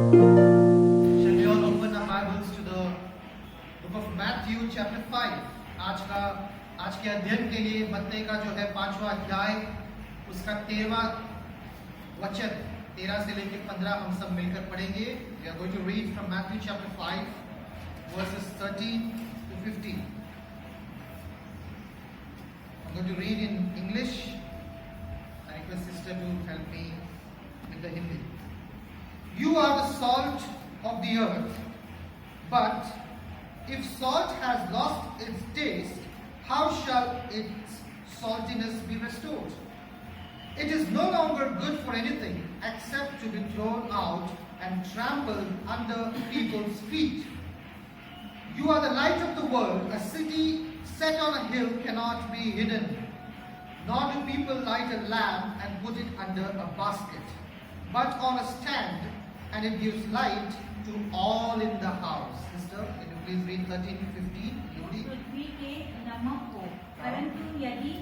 Shall we all open our Bibles to the book of Matthew chapter 5? आज के अध्ययन के लिए मत्ती का जो है 5वां अध्याय उसका 13वां वचन 13 से लेकर 15 हम सब मिलकर पढ़ेंगे. We are going to read from Matthew chapter 5 verses 13 to 15. I'm going to read in English. I request sister to help me with the Hindi. You are the salt of the earth, but if salt has lost its taste, how shall its saltiness be restored? It is no longer good for anything except to be thrown out and trampled under people's feet. You are the light of the world. A city set on a hill cannot be hidden. Nor do people light a lamp and put it under a basket, but on a stand, and it gives light to all in the house. Sister, can you please read 13 to 15? पृथ्वी के नमक हो, परंतु यदि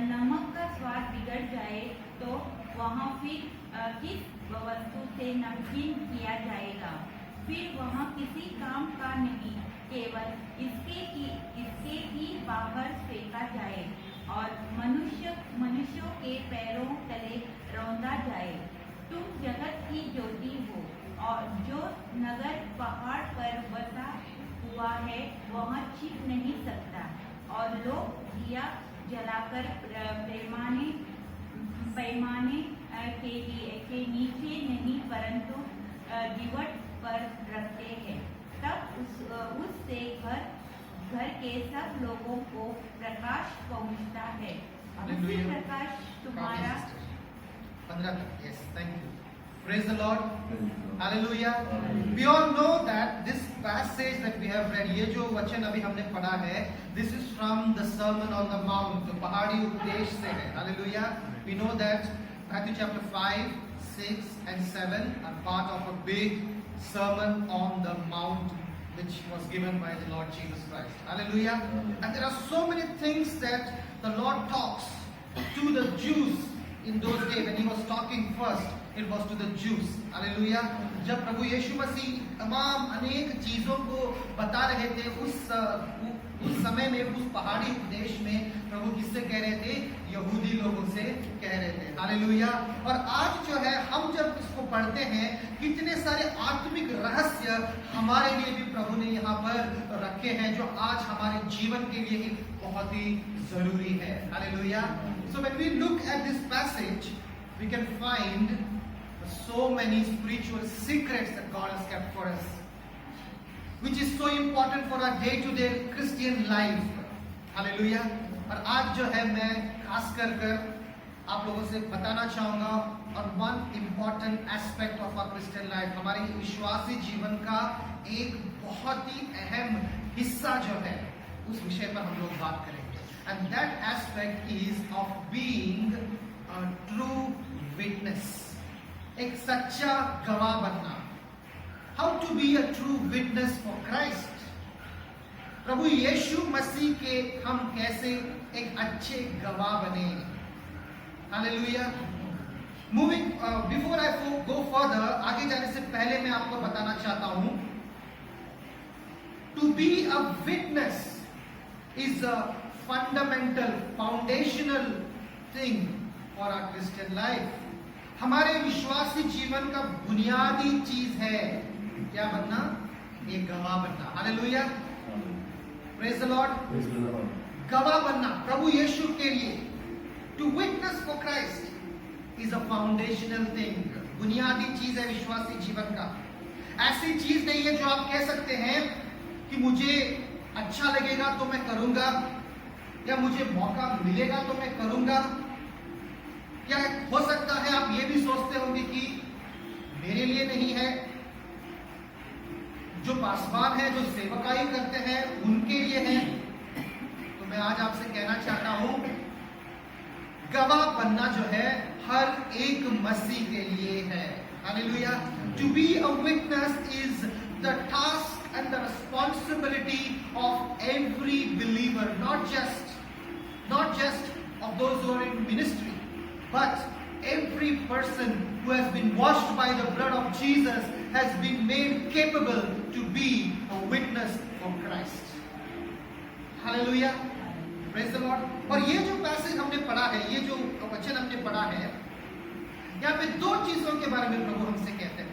नमक का स्वाद बिगड़ जाए तो वहाँ फिर किस वस्तु से नमकीन किया जाएगा? फिर वहाँ किसी काम का नहीं, केवल इसके ही बाहर फेंका जाए और मनुष्यों के पैरों तले रौंदा जाए. तुम जगत की ज्योति हो, और जो नगर पहाड़ पर बसा हुआ है वहाँ छिप नहीं सकता. और लोग दिया जलाकर पैमाने के नीचे नहीं परंतु दीवट पर रखते हैं. तब उससे घर के सब लोगों को प्रकाश पहुँचता है. उसी प्रकाश तुम्हारा 15. Yes, thank you. Praise the Lord. Hallelujah. We all know that this passage that we have read, ये जो वचन अभी हमने पढ़ा है, this is from the Sermon on the Mount, जो पहाड़ी उपदेश से है. Hallelujah. We know that Matthew chapter 5, 6 and 7 are part of a big Sermon on the Mount which was given by the Lord Jesus Christ. Hallelujah. And there are so many things that the Lord talks to the Jews in those days. When he was talking first, it was to the Jews. Hallelujah. जब प्रभु यीशु मसीह तमाम अनेक चीजों को बता रहे थे उस समय में, उस पहाड़ी उपदेश में प्रभु किससे कह रहे थे? यहूदी लोगों से कह रहे थे. हालेलुया. और आज जो है हम जब इसको पढ़ते हैं, कितने सारे आत्मिक रहस्य हमारे लिए भी प्रभु ने यहाँ पर रखे हैं जो आज हमारे जीवन के लिए बहुत ही जरूरी है. Hallelujah. So when we look at this passage, we can find so many spiritual secrets that God has kept for us, which is so important for our day-to-day Christian life. Hallelujah. और आज जो है मैं खास कर आप लोगों से बताना चाहूँगा on one important aspect of our Christian life. हमारे विश्वासी जीवन का एक बहुत ही अहम हिस्सा जो है, उस विषय पर हम लोग बात करेंगे. And that aspect is of being a true witness. एक सच्चा गवाह बनना. How to be a true witness for Christ. प्रभु यीशु मसीह के हम कैसे एक अच्छे गवाह बने. Hallelujah. Moving before I go further, आगे जाने से पहले मैं आपको बताना चाहता हूँ, to be a witness is a fundamental, foundational thing for our Christian life. हमारे विश्वासी जीवन का बुनियादी चीज है क्या बनना? एक गवाह बनना. हालेलुया. Praise the Lord. गवाह बनना प्रभु यीशु के लिए, to witness for Christ is a foundational thing. बुनियादी चीज है विश्वासी जीवन का. ऐसी चीज नहीं है जो आप कह सकते हैं कि मुझे अच्छा लगेगा तो मैं करूंगा, या मुझे मौका मिलेगा तो मैं करूंगा. क्या हो सकता है आप ये भी सोचते होंगे कि मेरे लिए नहीं है, जो पासवान है, जो सेवकाई करते हैं उनके लिए है. तो मैं आज आपसे कहना चाहता हूं, गवाह बनना जो है हर एक मसीह के लिए है. Hallelujah. To be a witness is the task and the responsibility of every believer, not just of those who are in ministry, but every person who has been washed by the blood of Jesus has been made capable to be a witness for Christ. Hallelujah. Praise the Lord. और ये जो passage हमने पढ़ा है, ये जो वचन हमने पढ़ा है, यहाँ पे दो चीजों के बारे में प्रभु हमसे कहते हैं.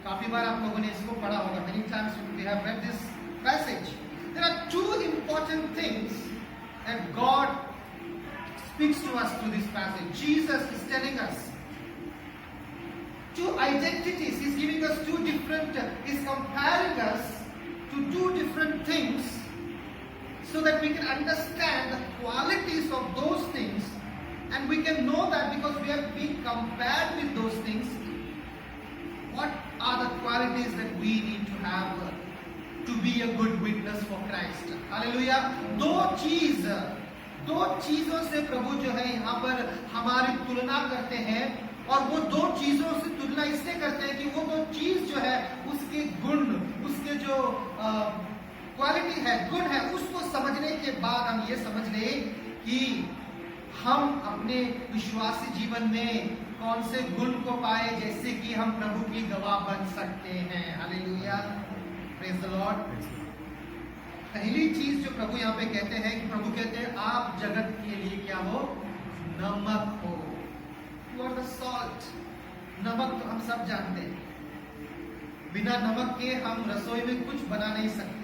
काफी बार आप लोगों ने इसको पढ़ा होगा. Many times we have read this passage. There are two important things that God speaks to us through this passage. Jesus is telling us two identities. He's giving us two different, he's comparing us to two different things so that we can understand the qualities of those things, and we can know that because we have been compared with those things, what are the qualities that we need to have to be a good witness for Christ. Hallelujah. दो चीजों से प्रभु जो है यहाँ पर हमारी तुलना करते हैं, और वो दो चीजों से तुलना इससे करते हैं कि वो दो चीज जो है उसके गुण, उसके जो क्वालिटी है, गुण है, उसको समझने के बाद हम ये समझ लें कि हम अपने विश्वासी जीवन में कौन से गुण को पाए जैसे कि हम प्रभु की गवाह बन सकते हैं. हालेलुया. Praise the Lord. पहली चीज जो प्रभु यहाँ पे कहते हैं कि प्रभु कहते हैं आप जगत के लिए क्या हो? नमक हो. You are the salt. नमक तो हम सब जानते हैं, बिना नमक के हम रसोई में कुछ बना नहीं सकते.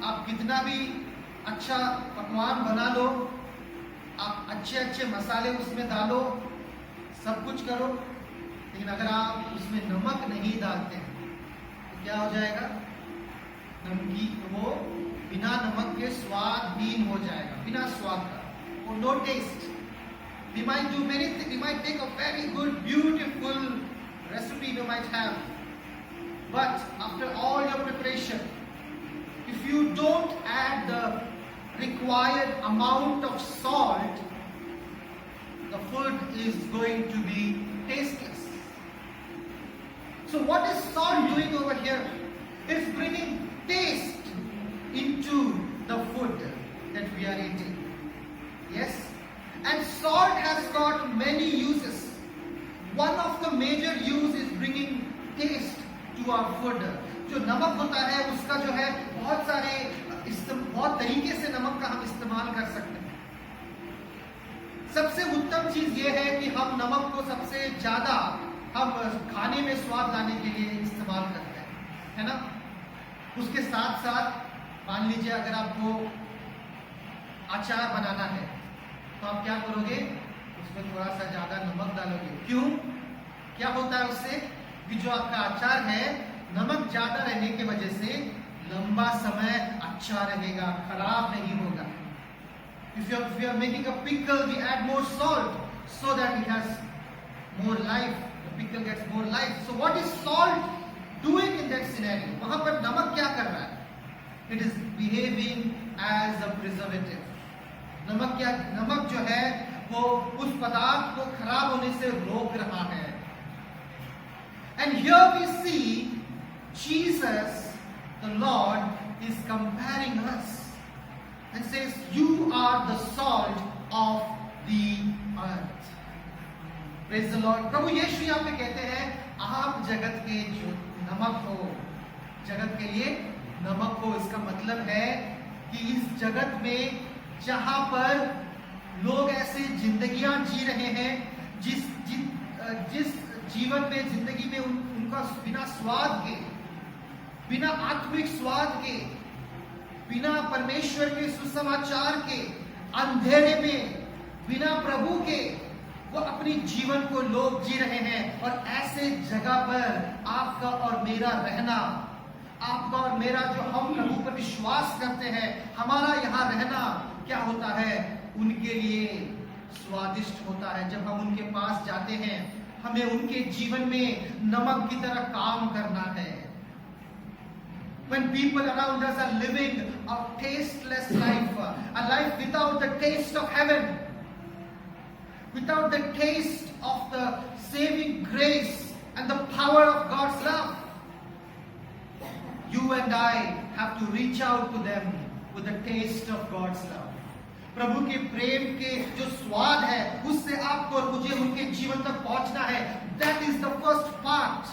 आप कितना भी अच्छा पकवान बना लो, आप अच्छे अच्छे मसाले उसमें डालो, सब कुछ करो, लेकिन अगर आप उसमें नमक नहीं डालते तो क्या हो जाएगा? नमकीन, वो बिना नमक के स्वादहीन हो जाएगा, बिना स्वाद का, और no taste. We might do many things. We might take a very good, beautiful recipe you might have, but after all your preparation, if you don't add the required amount of salt, the food is going to be tasteless. So what is salt doing over here? It's bringing taste into the food that we are eating. Yes? And salt has got many uses. One of the major use is bringing taste to our food. जो नमक होता है उसका जो है बहुत तरीके से नमक का हम इस्तेमाल कर सकते हैं. सबसे उत्तम चीज ये है कि हम नमक को सबसे ज्यादा हम खाने में स्वाद लाने के लिए इस्तेमाल करते हैं, है ना. उसके साथ साथ मान लीजिए अगर आपको अचार बनाना है तो आप क्या करोगे? उसमें थोड़ा सा ज्यादा नमक डालोगे. क्यों? क्या होता है उससे कि जो आपका अचार है, नमक ज्यादा रहने की वजह से लंबा समय अच्छा रहेगा, खराब नहीं होगा. If you are making a pickle, we add more salt so that it has more life. The pickle gets more life. So what is salt doing in that scenario? वहां पर नमक क्या कर रहा है? It is behaving as a preservative. नमक जो है वो उस पदार्थ को खराब होने से रोक रहा है. And here we see Jesus, the Lord, is comparing us and says, you are the salt of the earth. Praise the Lord. प्रभु यीशु यहाँ पे कहते हैं आप जगत के जो नमक हो, जगत के लिए नमक हो. इसका मतलब है कि इस जगत में जहां पर लोग ऐसे जिंदगियां जी रहे हैं, जिस जीवन में जिंदगी में उनका बिना स्वाद के, बिना आत्मिक स्वाद के, बिना परमेश्वर के सुसमाचार के, अंधेरे में, बिना प्रभु के वो अपनी जीवन को लोग जी रहे हैं. और ऐसे जगह पर आपका और मेरा रहना, आपका और मेरा जो हम प्रभु पर विश्वास करते हैं, हमारा यहाँ रहना क्या होता है? उनके लिए स्वादिष्ट होता है. जब हम उनके पास जाते हैं, हमें उनके जीवन में नमक की तरह काम करना है. When people around us are living a tasteless life, a life without the taste of heaven, without the taste of the saving grace and the power of God's love, you and I have to reach out to them with the taste of God's love. प्रभु के प्रेम के जो स्वाद है उससे आपको और मुझे उनके जीवन तक पहुंचना है. That is the first part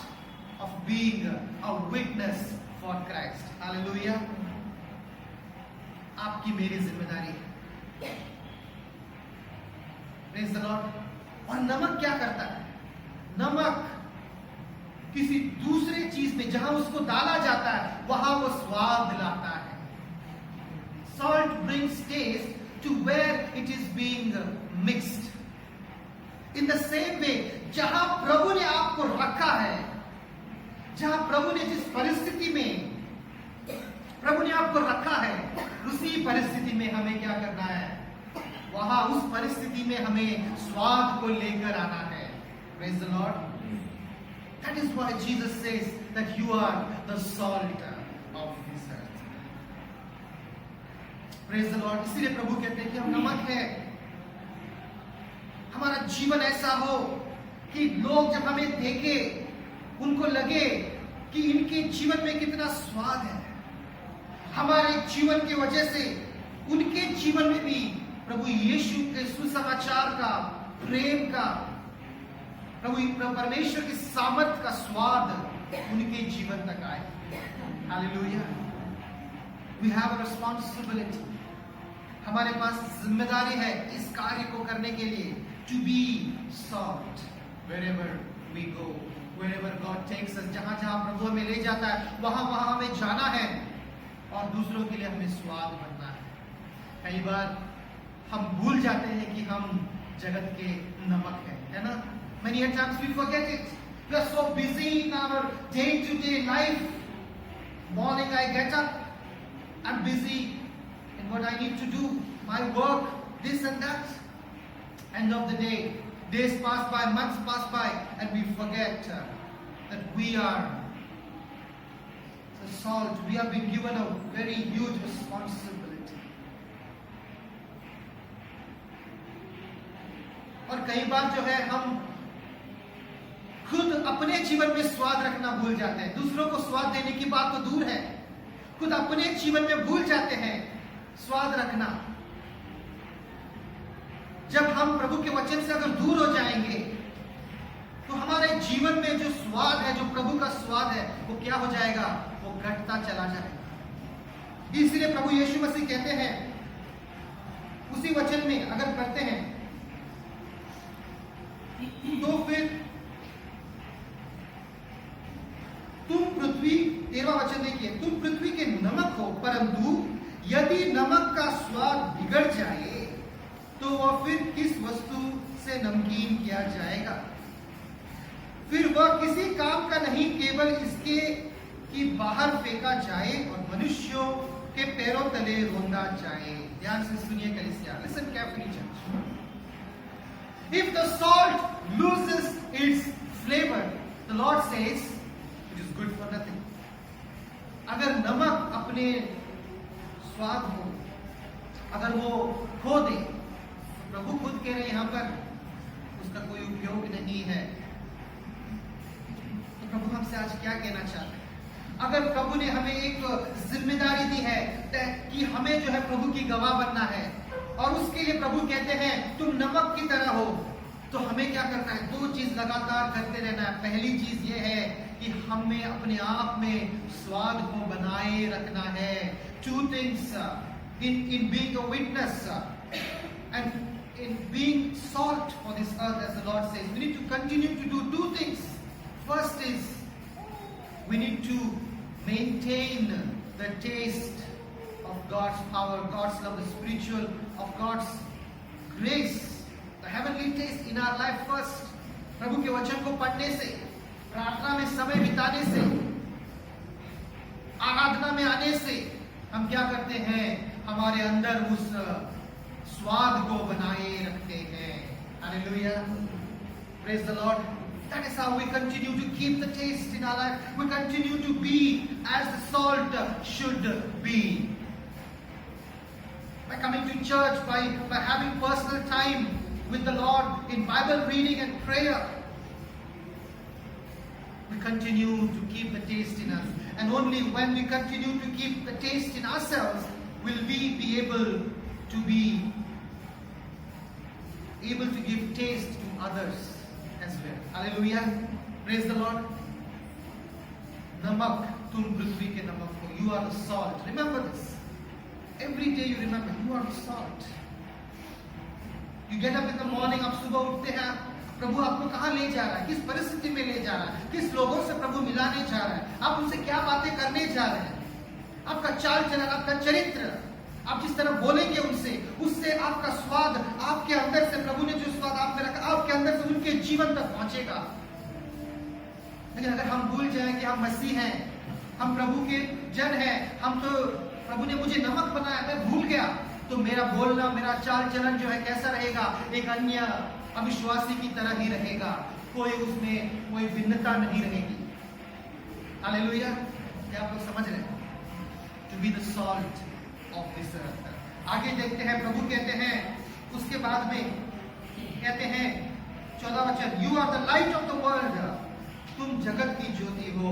of being a witness for Christ. Hallelujah. आपकी मेरी जिम्मेदारी है. Praise the Lord. और नमक क्या करता है? नमक किसी दूसरे चीज में जहां उसको डाला जाता है वहां वो स्वाद लाता है. Salt brings taste to where it is being mixed. In the same way, जहां प्रभु ने आपको रखा है, जहां प्रभु ने जिस परिस्थिति में प्रभु ने आपको रखा है, उसी परिस्थिति में हमें क्या करना है? वहां उस परिस्थिति में हमें स्वाद को लेकर आना है. Praise the Lord. That is why Jesus says that you are the salt of this earth. Praise the Lord. इसलिए प्रभु कहते हैं कि हम नमक है. हमारा जीवन ऐसा हो कि लोग जब हमें देखे उनको लगे कि इनके जीवन में कितना स्वाद है. हमारे जीवन की वजह से उनके जीवन में भी प्रभु यीशु के सुसमाचार का, प्रेम का, प्रभु परमेश्वर की सामर्थ का स्वाद उनके जीवन तक आए. Hallelujah. We have a responsibility. हमारे पास जिम्मेदारी है इस कार्य को करने के लिए. To be salt wherever we go, wherever God takes us. जहां जहां प्रभु हमें ले जाता है वहां वहां हमें जाना है और दूसरों के लिए हमें स्वाद बनना है. कई बार हम भूल जाते हैं कि हम जगत के नमक हैं, है ना? Many times we forget it. We are so busy in our day-to-day life. Morning I get up, I'm busy in what I need to do, my work, this and that. End of the day, days pass by, months pass by, and we forget that we are the salt. We have been given a very huge responsibility. और कई बार जो है हम खुद अपने जीवन में स्वाद रखना भूल जाते हैं. दूसरों को स्वाद देने की बात तो दूर है, खुद अपने जीवन में भूल जाते हैं स्वाद रखना. जब हम प्रभु के वचन से अगर दूर हो जाएंगे तो हमारे जीवन में जो स्वाद है, जो प्रभु का स्वाद है, वो क्या हो जाएगा? वो घटता चला जाएगा. इसलिए प्रभु यीशु मसीह कहते हैं उसी वचन में अगर पढ़ते हैं तो फिर तुम पृथ्वी, 13वां वचन देखिए, तुम पृथ्वी के नमक हो, परंतु यदि नमक का स्वाद बिगड़ जाए तो वह फिर किस वस्तु से नमकीन किया जाएगा? फिर वह किसी काम का नहीं, केवल इसके कि बाहर फेंका जाए और मनुष्यों के पैरों तले रौंदा जाए. ध्यान से सुनिए कलीसिया. Listen carefully, church. If the salt loses its flavor, the Lord says it is good for nothing. अगर नमक अपने स्वाद हो, अगर वो खो दे, प्रभु खुद कह रहे हैं यहां पर उसका कोई उपयोग नहीं है. तो प्रभु हमसे आज क्या कहना चाहते हैं? अगर प्रभु ने हमें एक जिम्मेदारी दी है कि हमें जो है प्रभु की गवाह बनना है और उसके लिए प्रभु कहते हैं तुम नमक की तरह हो, तो हमें क्या करना है? दो चीज लगातार करते रहना है. पहली चीज ये है कि हमें अपने आप में स्वाद को बनाए रखना है. Two things in being a witness and in being salt for this earth, as the Lord says, we need to continue to do two things. First is we need to maintain the taste of God's power, God's love, the spiritual, of God's grace, the heavenly taste in our life first. प्रभु के वचन को पढ़ने से, प्रार्थना में समय बिताने से, आराधना में आने से हम क्या करते हैं? हमारे अंदर उस स्वाद को बनाए रखते हैं. Hallelujah. Praise the Lord. That is how we continue to keep the taste in our life. We continue to be as the salt should be. By coming to church, by having personal time with the Lord in Bible reading and prayer, we continue to keep the taste in us. And only when we continue to keep the taste in ourselves will we be able to be able to give taste to others as well. Hallelujah. Praise the Lord. नमक, तुम पृथ्वी के नमक हो. You are the salt. Remember this. Every day you remember, you are the salt. You get up in the morning, आप सुबह उठते हैं, प्रभु आपको कहाँ ले जा रहा है, किस परिस्थिति में ले जा रहा है, किस लोगों से प्रभु मिलाने जा रहा है, आप उनसे क्या बातें करने जा रहे हैं, आपका चाल चलन, आपका चरित्र, आप जिस तरह बोलेंगे उनसे, उससे आपका स्वाद आपके अंदर से, प्रभु ने जो स्वाद आप में रखा, आपके अंदर से उनके जीवन तक पहुंचेगा. लेकिन अगर हम भूल जाएं कि हम मसीह हैं, हम प्रभु के जन हैं, हम तो प्रभु ने मुझे नमक बनाया, मैं भूल गया, तो मेरा बोलना, मेरा चाल चलन जो है कैसा रहेगा, एक अन्य अविश्वासी की तरह ही रहेगा. कोई उसमें कोई भिन्नता नहीं रहेगी. हालेलुया. क्या आप लोग समझ रहे हैं? To be the salt of this earth. आगे देखते हैं, प्रभु कहते हैं उसके बाद में, कहते हैं 14 वचन, You are the light of the world. तुम जगत की ज्योति हो,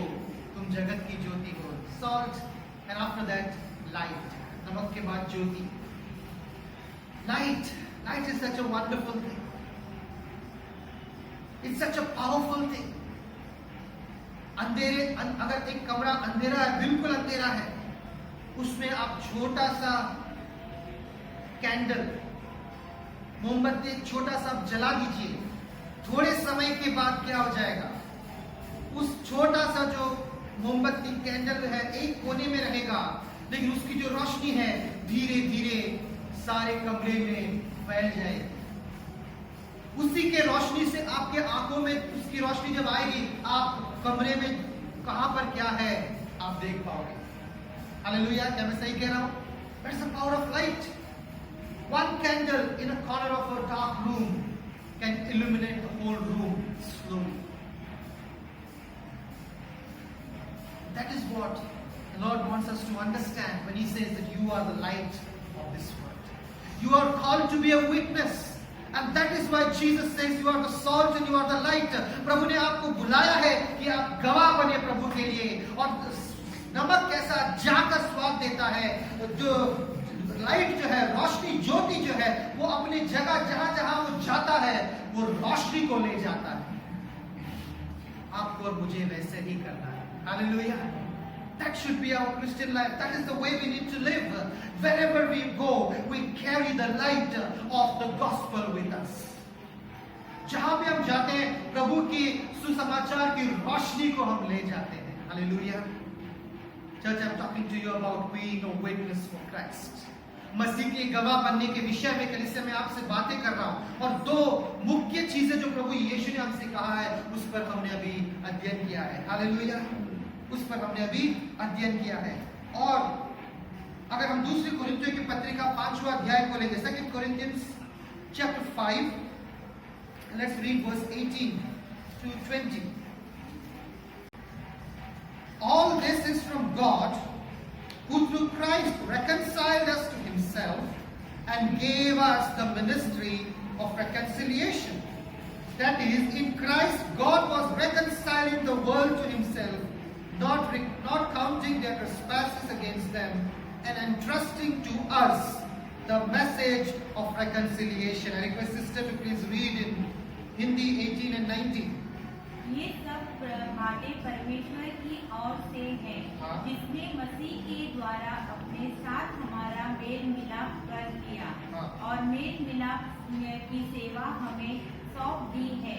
तुम जगत की ज्योति हो. Salt and after that light. नमक के बाद ज्योति. Light. Light is such a wonderful thing. It's such a powerful thing. अंधेरे, अगर एक कमरा अंधेरा है, बिल्कुल अंधेरा है, उसमें आप छोटा सा कैंडल, मोमबत्ती छोटा सा जला दीजिए, थोड़े समय के बाद क्या हो जाएगा, उस छोटा सा जो मोमबत्ती कैंडल है एक कोने में रहेगा, लेकिन उसकी जो रोशनी है धीरे धीरे सारे कमरे में फैल जाएगी. उसी के रोशनी से आपके आंखों में उसकी रोशनी जब आएगी, आप कमरे में कहां पर क्या है आप देख पाओगे. हालेलुया. क्या मैं सही कह रहा हूं? That's the power of light. One candle in a corner of a dark room can illuminate the whole room slowly. That is what the Lord wants us to understand when He says that you are the light of this world. You are called to be a witness. And that is why Jesus says you are the salt and you are the light. प्रभु ने आपको बुलाया है कि आप गवाह बने प्रभु के लिए. और नमक कैसा जाकर स्वाद देता है, जो लाइट जो है, रोशनी, ज्योति जो है, वो अपनी जगह जहां जहां वो जाता है, वो रोशनी को ले जाता है. आपको और मुझे वैसे ही करना है. Hallelujah. That should be our Christian life. That is the way we need to live. Wherever we go, we carry the light of the gospel with us. जहां भी हम जाते हैं, प्रभु की सुसमाचार की रोशनी को हम ले जाते हैं. Hallelujah. Church, I'm talking to you about being a witness for Christ. मसीह के गवाह बनने के विषय में कलीसिया में आपसे बातें कर रहा हूं. और दो मुख्य चीजें जो प्रभु यीशु ने हमसे कहा है, उस पर हमने अभी अध्ययन किया है. हालेलुया. उस पर हमने अभी अध्ययन किया है. और अगर हम दूसरी कोरिन्थियों की पत्रिका 5वां अध्याय को लेंगे, 2 Corinthians chapter 5, let's read verse 18 to 20. All this is from God, who through Christ reconciled us to Himself and gave us the ministry of reconciliation. That is, in Christ God was reconciling the world to Himself, not counting their trespasses against them, and entrusting to us the message of reconciliation. I request sister to please read in Hindi 18 and 19. ये सब बातें परमेश्वर की ओर से है, जिसने मसीह के द्वारा अपने साथ हमारा मेल मिलाप कर दिया और मेल मिलाप की सेवा हमें सौंप दी है.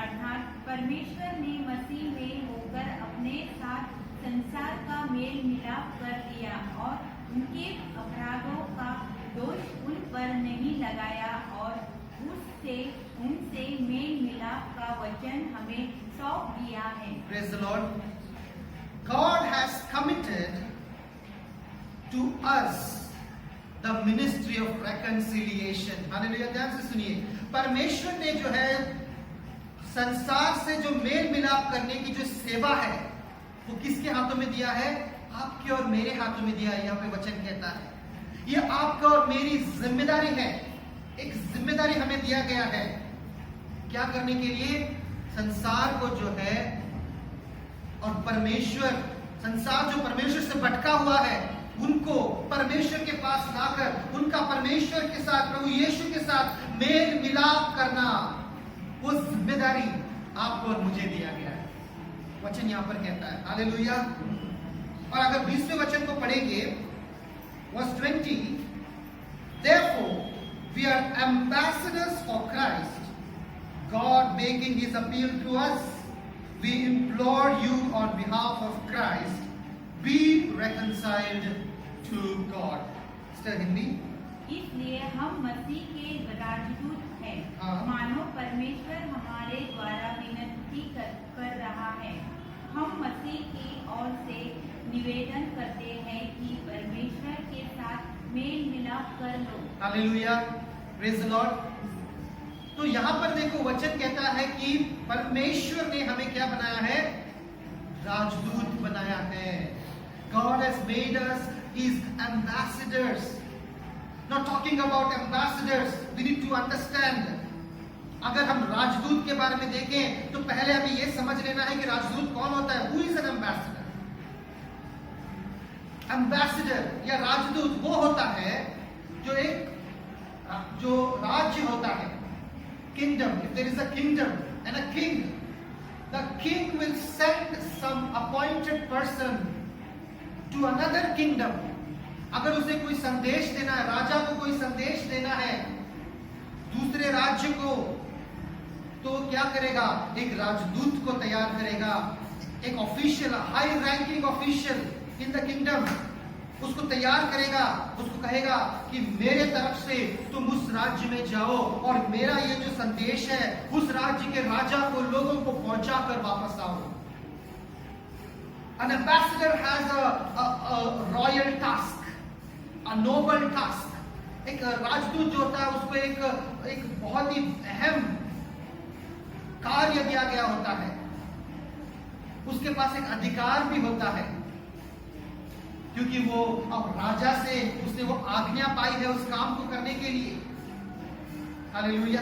अर्थात परमेश्वर ने मसीह में होकर अपने साथ संसार का मेल मिलाप कर दिया और उनके अपराधों का दोष उन पर नहीं लगाया और उनसे मेल मिलाप का वचन हमें सौंप दिया है. Praise the Lord. God has committed to us the ministry of reconciliation. Hallelujah. ध्यान से सुनिए. परमेश्वर ने जो है संसार से जो मेल मिलाप करने की जो सेवा है, वो किसके हाथों में दिया है? आपके और मेरे हाथों में दिया है. यहाँ पे वचन कहता है ये आपका और मेरी जिम्मेदारी है. एक जिम्मेदारी हमें दिया गया है. क्या करने के लिए? संसार को जो है और परमेश्वर, संसार जो परमेश्वर से भटका हुआ है, उनको परमेश्वर के पास लाकर उनका परमेश्वर के साथ, प्रभु यीशु के साथ मेल मिलाप करना, वो जिम्मेदारी आपको और मुझे दिया गया है। वचन यहां पर कहता है, हालेलुया। और अगर 20वें वचन को पढ़ेंगे, verse 20, therefore we are ambassadors for Christ, God making his appeal to us, we implore you on behalf of Christ, be reconciled to God. Sister Hindi, इसलिए हम मसीह के राजदूत हैं, हाँ। मानो परमेश्वर हमारे द्वारा विनती कर रहा है। हम मसीह की ओर से निवेदन करते हैं कि परमेश्वर के साथ मेल मिलाप कर लो। Hallelujah, praise the lord. तो यहां पर देखो वचन कहता है कि परमेश्वर ने हमें क्या बनाया है? राजदूत बनाया है। God has made us his ambassadors. Not talking about ambassadors, we need to understand. अगर हम राजदूत के बारे में देखें तो पहले हमें यह समझ लेना है कि राजदूत कौन होता है। Who is an ambassador? Ambassador या राजदूत वो होता है जो राज्य होता है, kingdom. If there is a kingdom and a king, the king will send some appointed person to another kingdom. अगर उसे कोई संदेश देना है, राजा को कोई संदेश देना है दूसरे राज्य को, तो क्या करेगा? एक राजदूत को तैयार करेगा, एक official, high ranking official in the kingdom, उसको तैयार करेगा, उसको कहेगा कि मेरे तरफ से तुम उस राज्य में जाओ और मेरा ये जो संदेश है उस राज्य के राजा को, लोगों को पहुंचा कर वापस आओ। An ambassador has a royal task, a noble task. एक राजदूत जो होता है उसको एक बहुत ही अहम कार्य दिया गया होता है। उसके पास एक अधिकार भी होता है, क्योंकि वो अब राजा से उसने वो आज्ञा पाई है उस काम को करने के लिए। Hallelujah.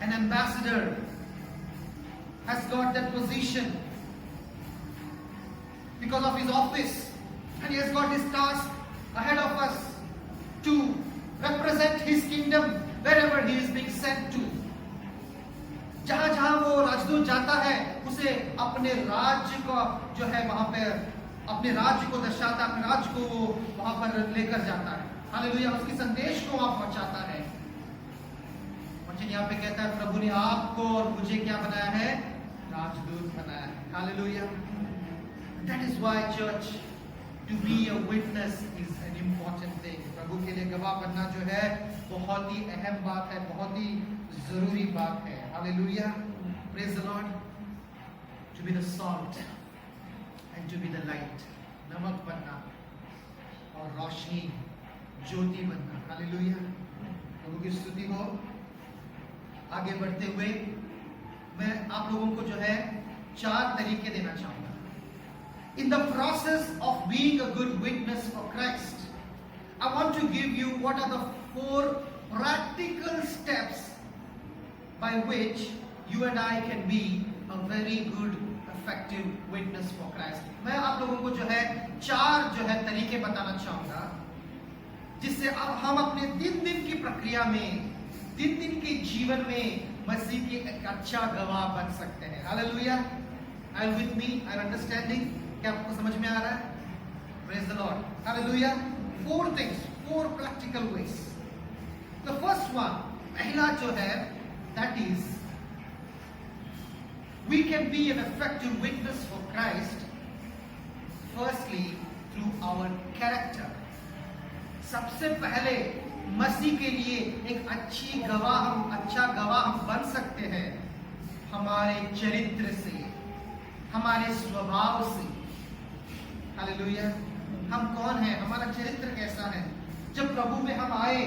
An ambassador has got that position because of his office, and he has got his task ahead of us to represent his kingdom wherever he is being sent to. जहां जहां वो राजदूत जाता है उसे अपने राज्य को जो है वहां पे अपने राज्य को दर्शाता है, अपने राज्य को वो वहां पर लेकर जाता है। हालेलुया। उसके संदेश को वहां पहुंचाता है। वचन यहाँ पे कहता है प्रभु ने आपको और मुझे क्या बनाया है? राजदूत बनाया है। Hallelujah. That is why church, to be a witness is an important thing. प्रभु के लिए गवाह बनना जो है बहुत ही अहम बात है, बहुत ही जरूरी बात है। Hallelujah. Praise the Lord. To be the salt and to be the light. नमक बनना और रोशनी, ज्योति बनना। हालेलुया। प्रभु की स्तुति हो। आगे बढ़ते हुए मैं आप लोगों को जो है 4 तरीके देना चाहूंगा। In the process of being a good witness for Christ, I want to give you what are the 4 practical steps by which you and I can be a very good, effective witness for Christ. मैं आप लोगों को जो है 4 जो है तरीके बताना चाहूंगा, जिससे अब हम अपने दिन-दिन की प्रक्रिया में, दिन-दिन के जीवन में मसीह के एक अच्छा गवाह बन सकते हैं। Hallelujah. Are you with me? Are you understanding? क्या आपको समझ में आ रहा है? Praise the Lord. Hallelujah. 4 things, 4 practical ways. The first one, पहला जो है, that is, we can be an effective witness for Christ, firstly, through our character. सबसे पहले मसीह के लिए एक अच्छा गवाह हम बन सकते हैं हमारे चरित्र से, हमारे स्वभाव से। हालेलुया। हम कौन हैं? हमारा चरित्र कैसा है? जब प्रभु में हम आए,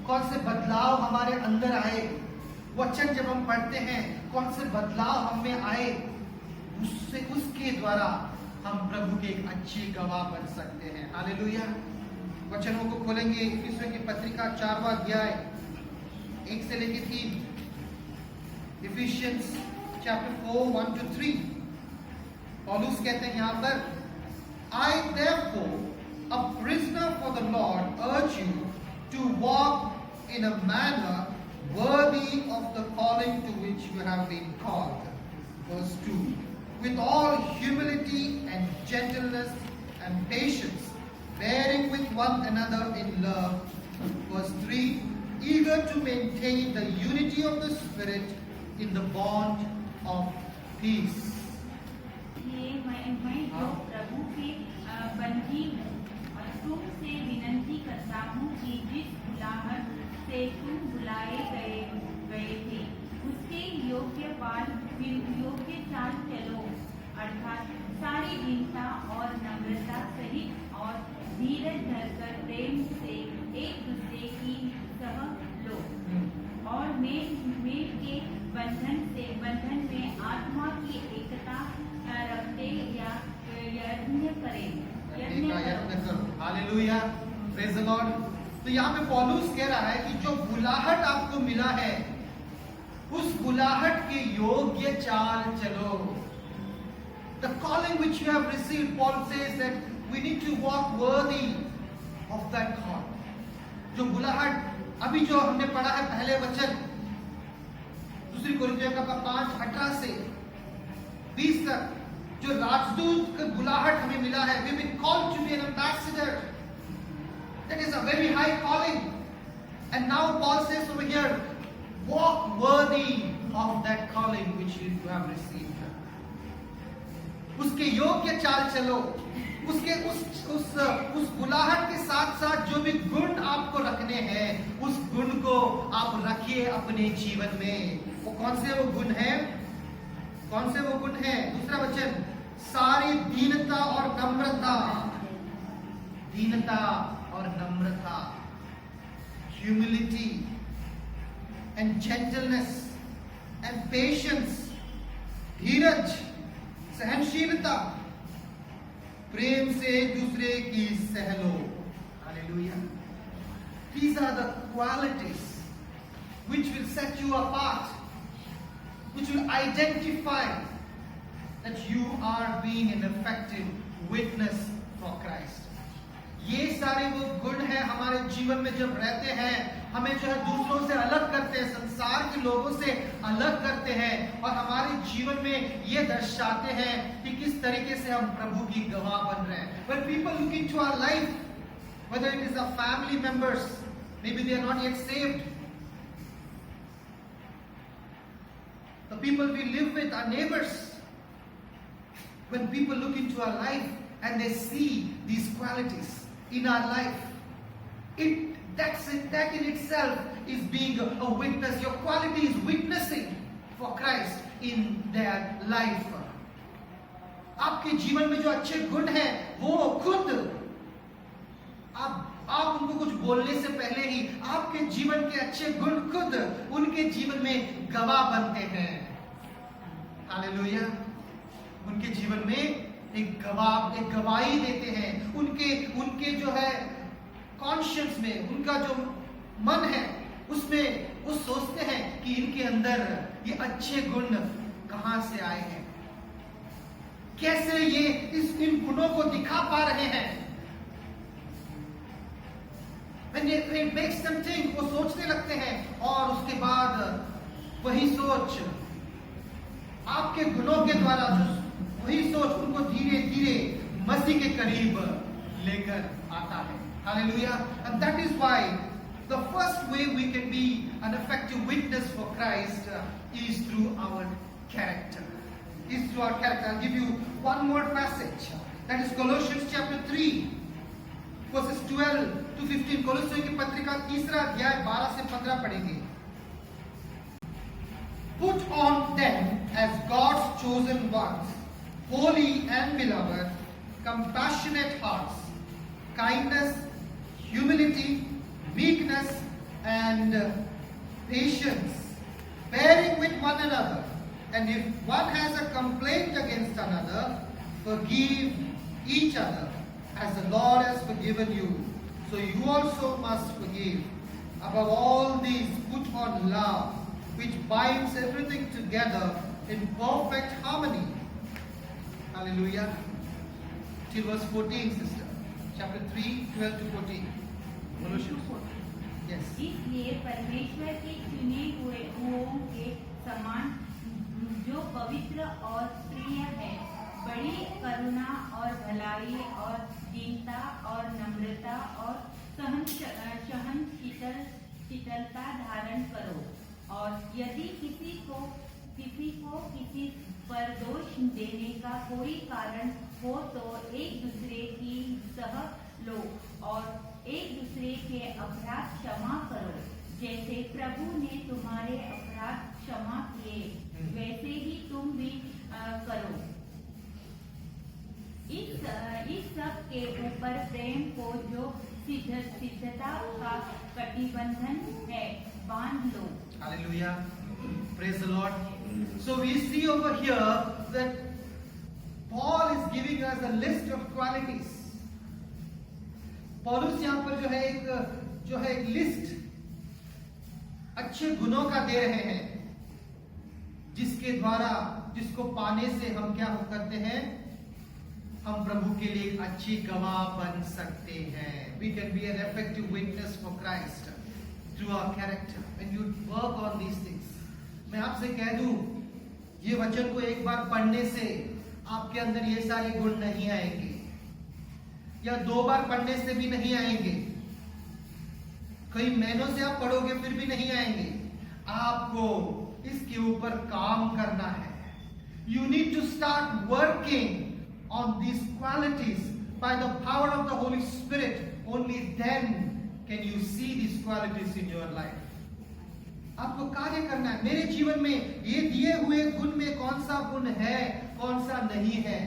कौन से बदलाव हमारे अंदर आए? वचन जब हम पढ़ते हैं, कौन से बदलाव हम में आए? उसके द्वारा हम प्रभु के एक अच्छे गवाह बन सकते हैं। हालेलुया। वचनों को खोलेंगे, इफिसियों की पत्रिका 4वां अध्याय 1 से लेकर 3। Ephesians chapter 4, 1-3। पौलुस कहते हैं यहाँ पर, I therefore, a prisoner for the Lord, urge you to walk in a manner worthy of the calling to which you have been called. Verse 2. With all humility and gentleness and patience, bearing with one another in love. Verse 3. Eager to maintain the unity of the Spirit in the bond of peace. ये मैं जो प्रभु के बंदी हूँ और तुमसे विनती करता हूँ कि जिस बुलाहट से तुम बुलाए गए थे उसके योग्य चाल चलो, अर्थात सारी दीनता और नम्रता सहित और धीरज धरकर प्रेम से एक दूसरे की सह लो और मेल के बंधन में आत्मा की एकता रखते या यत्न करें। Hallelujah, praise the lord. तो यहाँ पे पौलुस कह रहा है कि जो बुलाहट आपको मिला है उस बुलाहट के योग्य चाल चलो। The calling which you have received, Paul says that we need to walk worthy of that call. जो बुलाहट अभी जो हमने पढ़ा है पहले वचन दूसरी कोरिन्थियों का 5:18 से 20 तक, जो राजदूत का बुलाहट हमें मिला है, we've been called to be an ambassador. That is a very high calling. And now Paul says over here, walk worthy of that calling which you have received. उसके योग्य चाल चलो, उसके उस बुलाहट के साथ साथ जो भी गुण आपको रखने हैं उस गुण को आप रखिए अपने जीवन में। वो कौन से वो गुण हैं? कौन से वो गुण हैं? दूसरा वचन, सारी दीनता और नम्रता, दीनता और नम्रता, humility and gentleness and patience, धीरज, सहनशीलता, प्रेम से एक दूसरे की सह लो। Hallelujah. These are the qualities which will set you apart, which will identify that you are being an effective witness for Christ. ये सारे वो गुण हैं हमारे जीवन में जब रहते हैं, हमें जो है दूसरों से अलग करते हैं, संसार के लोगों से अलग करते हैं और हमारे जीवन में ये दर्शाते हैं कि किस तरीके से हम प्रभु की गवाह बन रहे हैं। When people look into our life, whether it is our family members, maybe they are not yet saved, the people we live with, our neighbors, when people look into our life and they see these qualities in our life, that in itself is being a witness. Your quality is witnessing for Christ in their life. आपके जीवन में जो अच्छे गुण हैं वो खुद आप उनको कुछ बोलने से पहले ही आपके जीवन के अच्छे गुण खुद उनके जीवन में गवाह बनते हैं। हालेलुया। उनके जीवन में एक गवाही देते हैं। उनके जो है कॉन्शियस में, उनका जो मन है उसमें वो सोचते हैं कि इनके अंदर ये अच्छे गुण कहां से आए हैं, कैसे ये इन गुणों को दिखा पा रहे हैं। It makes them think, वो सोचने लगते हैं और उसके बाद वही सोच आपके गुणों के द्वारा वही सोच उनको धीरे धीरे मसीह के करीब लेकर आता है। Hallelujah. And that is why the first way we can be an effective witness for Christ is through our character. I'll give you one more passage. That is Colossians chapter 3, verses 12 to 15. कोलोसियों की पत्रिका 3 अध्याय 12 से 15 पढ़ेंगे। Put on them as God's chosen ones, holy and beloved, compassionate hearts, kindness, humility, meekness, and patience, bearing with one another. And if one has a complaint against another, forgive each other, as the Lord has forgiven you. So you also must forgive. Above all these, put on love, which binds everything together in perfect harmony. Hallelujah. Till verse 14, sister. chapter 3, 12 to 14. Colossians. Yes. इसलिए परमेश्वर के चुने हुओं के समान जो पवित्र और प्रिय है, बड़ी करुणा और भलाई और दीनता और नम्रता और शीतलता धारण करो। और यदि किसी पर दोष देने का कोई कारण हो तो एक दूसरे की सह लो और एक दूसरे के अपराध क्षमा करो। जैसे प्रभु ने तुम्हारे अपराध क्षमा किए, वैसे ही तुम भी करो। इस सब के ऊपर प्रेम को जो सिद्धता का कटिबंधन है बांध लो। Hallelujah. Praise the Lord. So we see over here that Paul is giving us a list of qualities. पौलुस यहाँ पर जो है एक लिस्ट अच्छे गुणों का दे रहे हैं, जिसके द्वारा जिसको पाने से हम क्या करते हैं, हम प्रभु के लिए अच्छी गवाह बन सकते हैं। We can be an effective witness for Christ through our character when you work on these things. मैं आपसे कह दूं, ये वचन को एक बार पढ़ने से आपके अंदर ये सारे गुण नहीं आएंगे, या 2 बार पढ़ने से भी नहीं आएंगे, कई महीनों से आप पढ़ोगे फिर भी नहीं आएंगे। आपको इसके ऊपर काम करना है। You need to start working on these qualities by the power of the Holy Spirit. Only then can you see these qualities in your life. आपको कार्य करना है। मेरे जीवन में ये दिए हुए गुण में कौन सा गुण है, कौन सा नहीं है।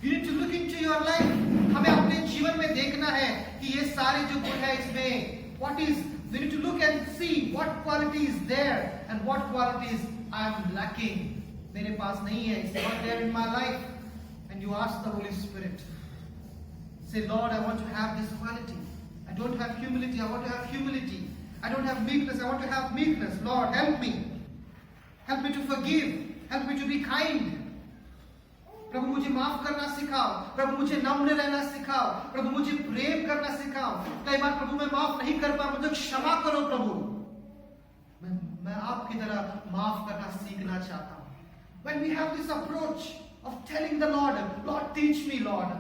You need to look into your life. हमें अपने जीवन में देखना है कि ये सारे जो गुण है इसमें what is, we need to look and see what quality is there and what qualities I am lacking. मेरे पास नहीं है, it's not there in my life. And you ask the Holy Spirit. Say, Lord, I want to have this quality. I don't have humility, I want to have humility. I don't have meekness, I want to have meekness. Lord, help me. Help me to forgive. Help me to be kind. प्रभु मुझे माफ करना सिखाओ, प्रभु मुझे नम्र रहना सिखाओ, प्रभु मुझे प्रेम करना सिखाओ। कई बार प्रभु मैं माफ नहीं कर पाया, मुझे क्षमा करो प्रभु। मैं आपकी तरह माफ करना सीखना चाहता हूँ। When we have this approach of telling the Lord, Lord, teach me, Lord.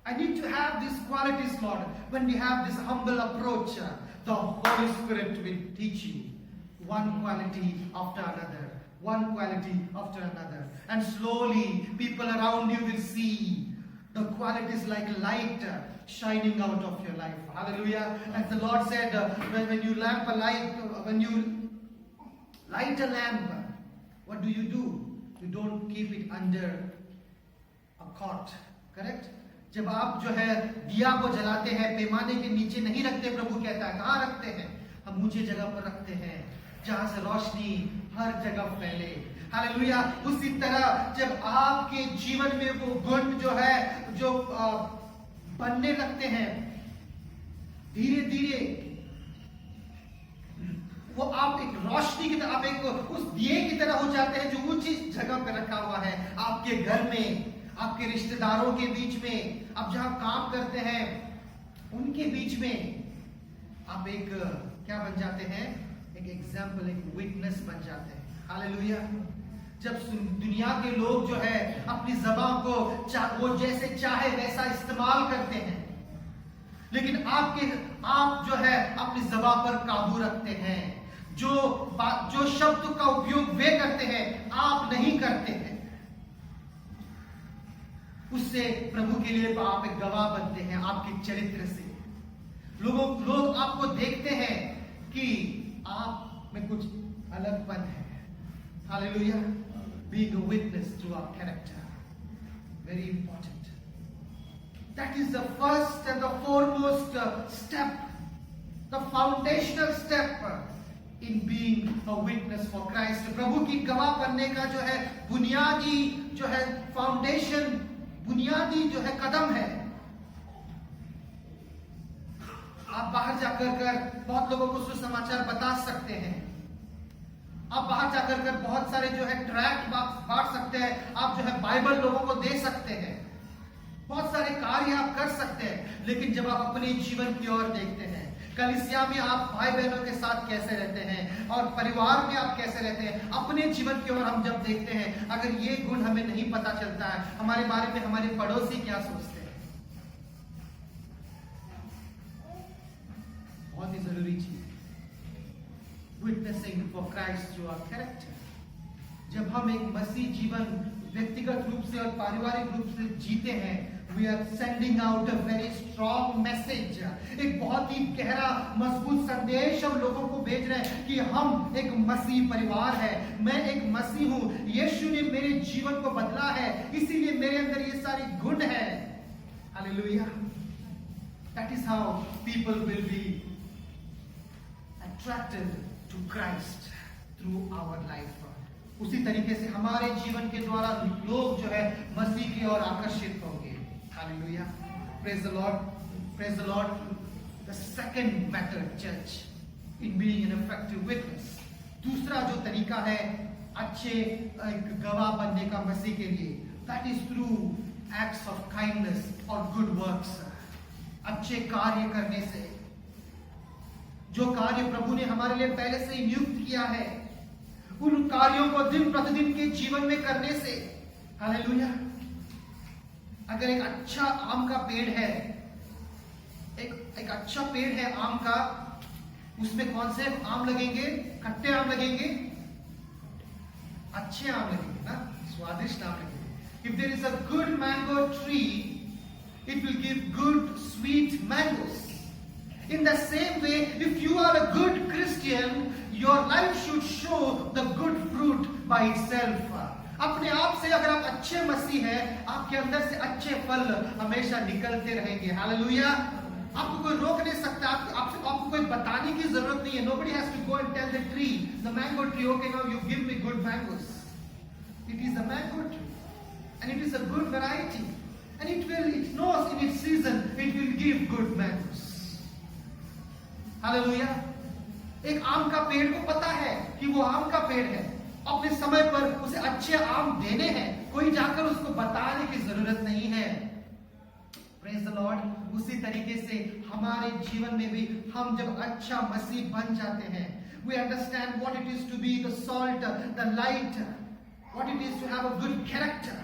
I need to have these qualities, Lord. When we have this humble approach, the Holy Spirit will teach you one quality after another. One quality after another, and slowly people around you will see the qualities like light shining out of your life. Hallelujah. As the Lord said, when you light a lamp, what do? You don't keep it under a cot, correct? जब आप जो है दिया को जलाते हैं, पैमाने के नीचे नहीं रखते। प्रभु कहता है कहाँ रखते हैं? हम ऊंचे जगह पर रखते हैं, जहां से रोशनी हर जगह फैले। हालेलुया। उसी तरह जब आपके जीवन में वो गुण जो है जो बनने लगते हैं, धीरे धीरे वो आप एक रोशनी की तरह, आप एक उस दिए की तरह हो जाते हैं जो ऊंची जगह पे रखा हुआ है। आपके घर में, आपके रिश्तेदारों के बीच में, आप जहां काम करते हैं उनके बीच में आप एक क्या बन जाते हैं? एक एग्जाम्पल, एक विटनेस बन जाते हैं। हालेलुया। जब दुनिया के लोग जो है अपनी ज़बान को वो जैसे चाहे वैसा इस्तेमाल करते हैं, लेकिन आप जो है अपनी ज़बान पर काबू रखते हैं। जो शब्द का उपयोग वे करते हैं, आप नहीं करते हैं। उससे प्रभु के लिए आप एक गवाह बनते हैं। आपके चरित्र से लोग आपको देखते हैं कि आप में कुछ अलगपन है। Hallelujah. Being a witness through our character, very important. That is the first and the foremost step, the foundational step in being a witness for Christ. प्रभु की गवाह बनने का जो है बुनियादी जो है फाउंडेशन, बुनियादी जो है कदम है। आप बाहर जाकर बहुत लोगों को सुसमाचार बता सकते हैं। आप बाहर जाकर बहुत सारे जो है ट्रैक्ट बांट सकते हैं। आप जो है बाइबल लोगों को दे सकते हैं। बहुत सारे कार्य आप कर सकते हैं, लेकिन जब आप अपने जीवन की ओर देखते हैं, कलीसिया में आप भाई बहनों के साथ कैसे रहते हैं और परिवार में आप कैसे रहते हैं, अपने जीवन की ओर हम जब देखते हैं, अगर ये गुण हमें नहीं पता चलता है, हमारे बारे में हमारे पड़ोसी क्या सोचते हैं, बहुत ही जरूरी चीज, witnessing for Christ through our character. जब हम एक मसीह जीवन व्यक्तिगत रूप से और पारिवारिक रूप से जीते हैं, we are sending out a very strong message, एक बहुत ही गहरा मजबूत संदेश हम लोगों को भेज रहे हैं कि हम एक मसीह परिवार है, मैं एक मसीह हूं, यीशु ने मेरे जीवन को बदला है, इसीलिए मेरे अंदर ये सारे गुण है। Hallelujah. That is how people will be attracted to Christ through our life. उसी तरीके से हमारे जीवन के द्वारा लोग जो है मसीह की ओर आकर्षित होंगे। Hallelujah. Praise the Lord. Praise the Lord. The second method, church, in being an effective witness. दूसरा जो तरीका है अच्छे गवाह बनने का मसीह के लिए, that is through acts of kindness or good works. अच्छे कार्य करने से, जो कार्य प्रभु ने हमारे लिए पहले से ही नियुक्त किया है, उन कार्यों को दिन प्रतिदिन के जीवन में करने से। हालेलुया। अगर एक अच्छा आम का पेड़ है, एक अच्छा पेड़ है आम का, उसमें कौन से आम लगेंगे? खट्टे आम लगेंगे, अच्छे आम लगेंगे ना, स्वादिष्ट आम लगेंगे। If there is a good mango tree, it will give good sweet mangoes. In the same way, if you are a good Christian, your life should show the good fruit by itself. अपने आप से अगर आप अच्छे मसीह हैं, आपके अंदर से अच्छे फल हमेशा निकलते रहेंगे। हालेलुया। आपको कोई रोक नहीं सकता, आपको कोई बताने की जरूरत नहीं है। Nobody has to go and tell the tree, the mango tree, okay, now you give me good mangoes. It is a mango tree, and it is a good variety, and it knows in its season it will give good mangoes. Hallelujah. एक आम का पेड़ को पता है कि वो आम का पेड़ है, अपने समय पर उसे अच्छे आम देने हैं, कोई जाकर उसको बताने की जरूरत नहीं है। Praise the Lord. उसी तरीके से हमारे जीवन में भी हम जब अच्छा मसीह बन जाते हैं, we understand what it is to be the salt, the light, what it is to have a good character.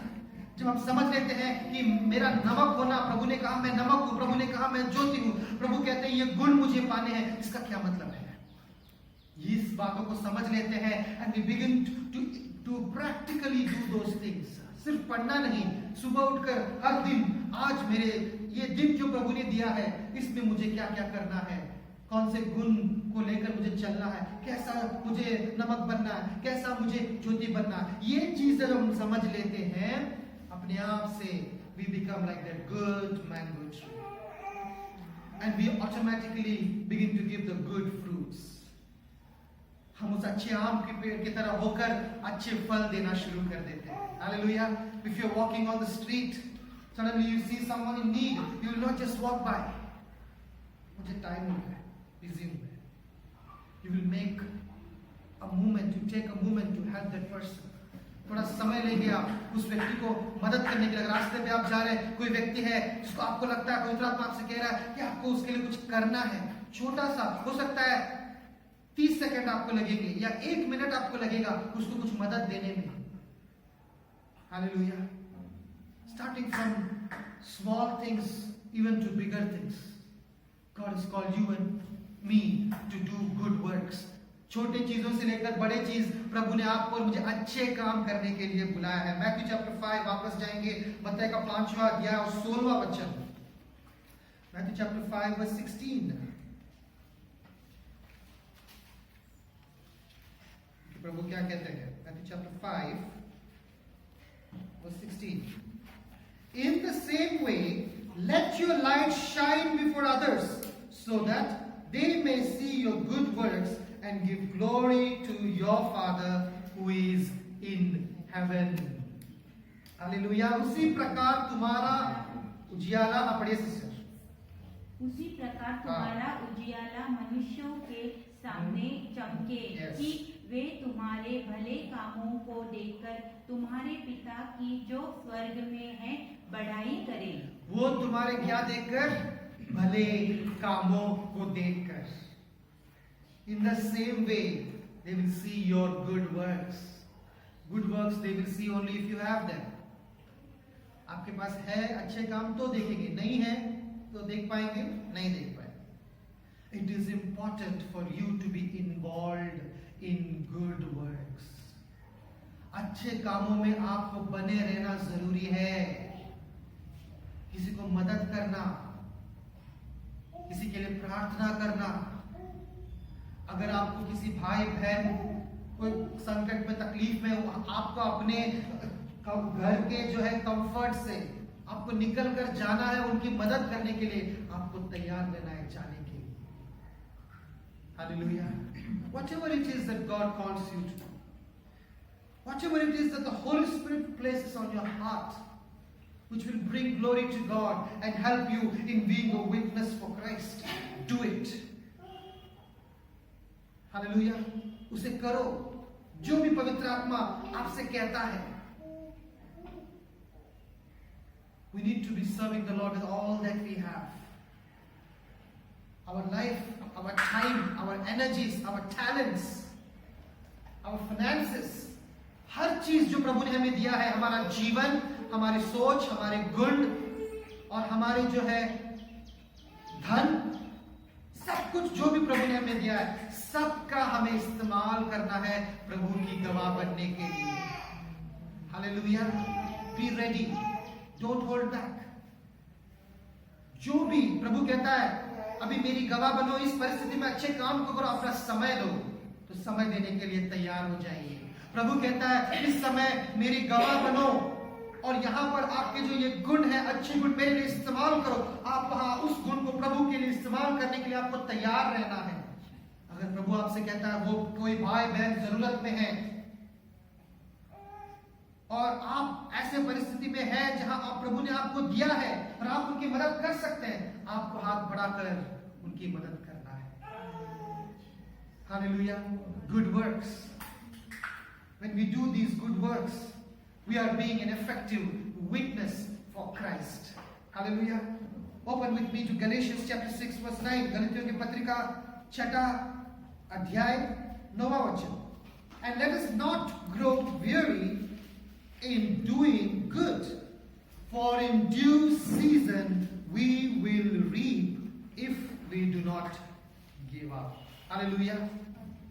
जब हम समझ लेते हैं कि मेरा नमक होना, प्रभु ने कहा मैं नमक हूं, प्रभु ने कहा मैं ज्योति हूं, प्रभु कहते हैं ये गुण मुझे पाने हैं, इसका क्या मतलब है, इस बातों को समझ लेते हैं, and we begin to practically do those things. सिर्फ पढ़ना नहीं, सुबह उठकर हर दिन, आज मेरे ये दिन जो प्रभु ने दिया है, इसमें मुझे क्या क्या करना है, कौन से गुण को लेकर मुझे चलना है, कैसा मुझे नमक बनना है, कैसा मुझे ज्योति बनना है, ये चीजें जब हम समझ लेते हैं, अपने आप से we become like that good mango tree, and we automatically begin to give the good fruits. हम उस अच्छे आम के पेड़ की तरह होकर अच्छे फल देना शुरू कर देते हैं। Hallelujah. If you're walking on the street, suddenly you see someone in need, you will not just walk by. मुझे टाइम हो गया, बिजी हूँ मैं। You will make a moment, you take a moment to help that person. थोड़ा समय लेंगे आप उस व्यक्ति को मदद करने के लिए। रास्ते पे आप जा रहे हैं, कोई व्यक्ति है जिसको आपको लगता है, पवित्र आत्मा आपसे कह रहा है कि आपको उसके लिए कुछ करना है, छोटा सा हो सकता है, 30 सेकंड आपको लगेंगे या 1 मिनट आपको लगेगा उसको कुछ मदद देने में। Hallelujah. Starting from small things even to bigger things, God has called you and me to do good works. छोटे चीजों से लेकर बड़े चीज प्रभु ने आपको और मुझे अच्छे काम करने के लिए बुलाया है। मैथ्यू चैप्टर 5 वापस जाएंगे, मत्ती का 5वां अध्याय और 16वां वचन। Matthew chapter 5 verse 16। प्रभु क्या कहते हैं? Matthew chapter 5 verse 16। In the same way, let your light shine before others, so that they may see your good works and give glory to your Father who is in heaven. Hallelujah. उसी प्रकार तुम्हारा उजियाला, पढ़िए sister. उसी प्रकार तुम्हारा उजियाला मनुष्यों के सामने चमके, कि वे तुम्हारे भले कामों को देखकर तुम्हारे पिता की जो स्वर्ग में है बड़ाई करें। वो तुम्हारे क्या देखकर? भले कामों को देखकर. In the same way, they will see your good works. Good works they will see only if you have them. आपके पास है अच्छे काम तो देखेंगे, नहीं है तो देख पाएंगे? नहीं देख पाएंगे. It is important for you to be involved in good works. अच्छे कामों में आपको बने रहना जरूरी है. किसी को मदद करना, किसी के लिए प्रार्थना करना. अगर आपको किसी भाई बहन कोई संकट में तकलीफ में, आपको अपने घर के जो है कंफर्ट से आपको निकल कर जाना है, उनकी मदद करने के लिए आपको तैयार रहना है जाने के लिए. Hallelujah. Whatever it is that God calls you to, whatever it is that the Holy Spirit places on your heart, which will bring glory to God and help you in being a witness for Christ, do it. Hallelujah. उसे करो जो भी पवित्र आत्मा आपसे कहता है. We need to be serving the Lord with all that we have. Our life, our time, our energies, our talents, our finances, हर चीज जो प्रभु ने हमें दिया है, हमारा जीवन, हमारी सोच, हमारे गुण और हमारे जो है धन, सब कुछ जो भी प्रभु ने हमें दिया है, सबका हमें इस्तेमाल करना है प्रभु की गवाह बनने के लिए. Hallelujah. Be ready, don't hold back. जो भी प्रभु कहता है अभी मेरी गवाह बनो, इस परिस्थिति में अच्छे काम को करो, अपना समय दो, तो समय देने के लिए तैयार हो जाइए. प्रभु कहता है इस समय मेरी गवाह बनो और यहाँ पर आपके जो ये गुण है, अच्छे गुण मेरे लिए इस्तेमाल करो. आप वहां उस गुण को प्रभु के लिए इस्तेमाल करने के लिए आपको तैयार रहना है. अगर प्रभु आपसे कहता है वो कोई भाई बहन जरूरत में है और आप ऐसे परिस्थिति में हैं जहां आप प्रभु ने आपको दिया है और आप उनकी मदद कर सकते हैं, आपको हाथ बढ़ाकर उनकी मदद करना है. Hallelujah. Good works. When we do these good works, we are being an effective witness for Christ. Hallelujah. Open with me to Galatians chapter 6 verse 9. गलतियों की पत्रिका 6 अध्याय 9वां वचन. And let us not grow weary in doing good, for in due season we will reap if we do not give up. Hallelujah.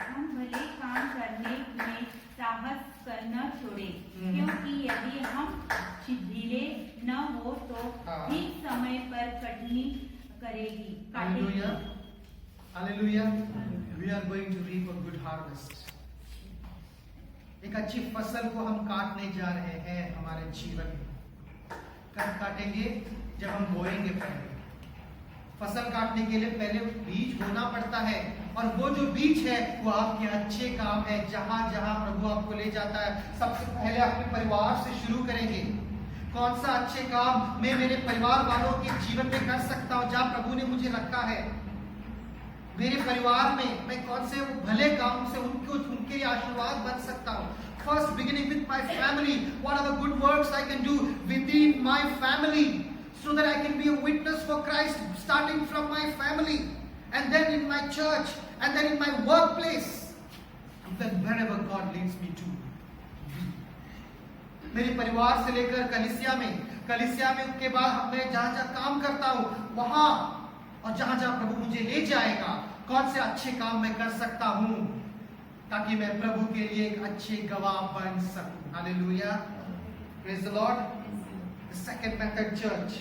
हम भले काम करने में साहस करना छोड़े, क्योंकि यदि हम ढीले न हो तो ठीक समय पर कटनी करेगी. Hallelujah. Hallelujah. We are going to reap a good harvest. एक अच्छी फसल को हम काटने जा रहे हैं हमारे जीवन में. कब काटेंगे? जब हम बोएंगे. पहले फसल काटने के लिए पहले बीज बोना पड़ता है, और वो जो बीज है वो आपके अच्छे काम है. जहां जहां प्रभु आपको ले जाता है, सबसे पहले अपने परिवार से शुरू करेंगे. कौन सा अच्छे काम मैं मेरे परिवार वालों के जीवन में कर सकता हूं, जहां प्रभु ने मुझे रखा है. मेरे परिवार में मैं कौन से भले काम से उनके लिए आशीर्वाद बन सकता हूं. First, beginning with my family, what are the good works I can do within my family, so that I can be a witness for Christ, starting from my family, and then in my church, and then in my workplace, and then wherever God leads me to. मेरे परिवार से लेकर कलीसिया में के बाद मैं जहां जहां काम करता हूं वहां, और जहां जहां प्रभु मुझे ले जाएगा, कौन से अच्छे काम मैं कर सकता हूं ताकि मैं प्रभु के लिए एक अच्छे गवाह बन सकूं. Hallelujah. Praise the Lord. The second method, church,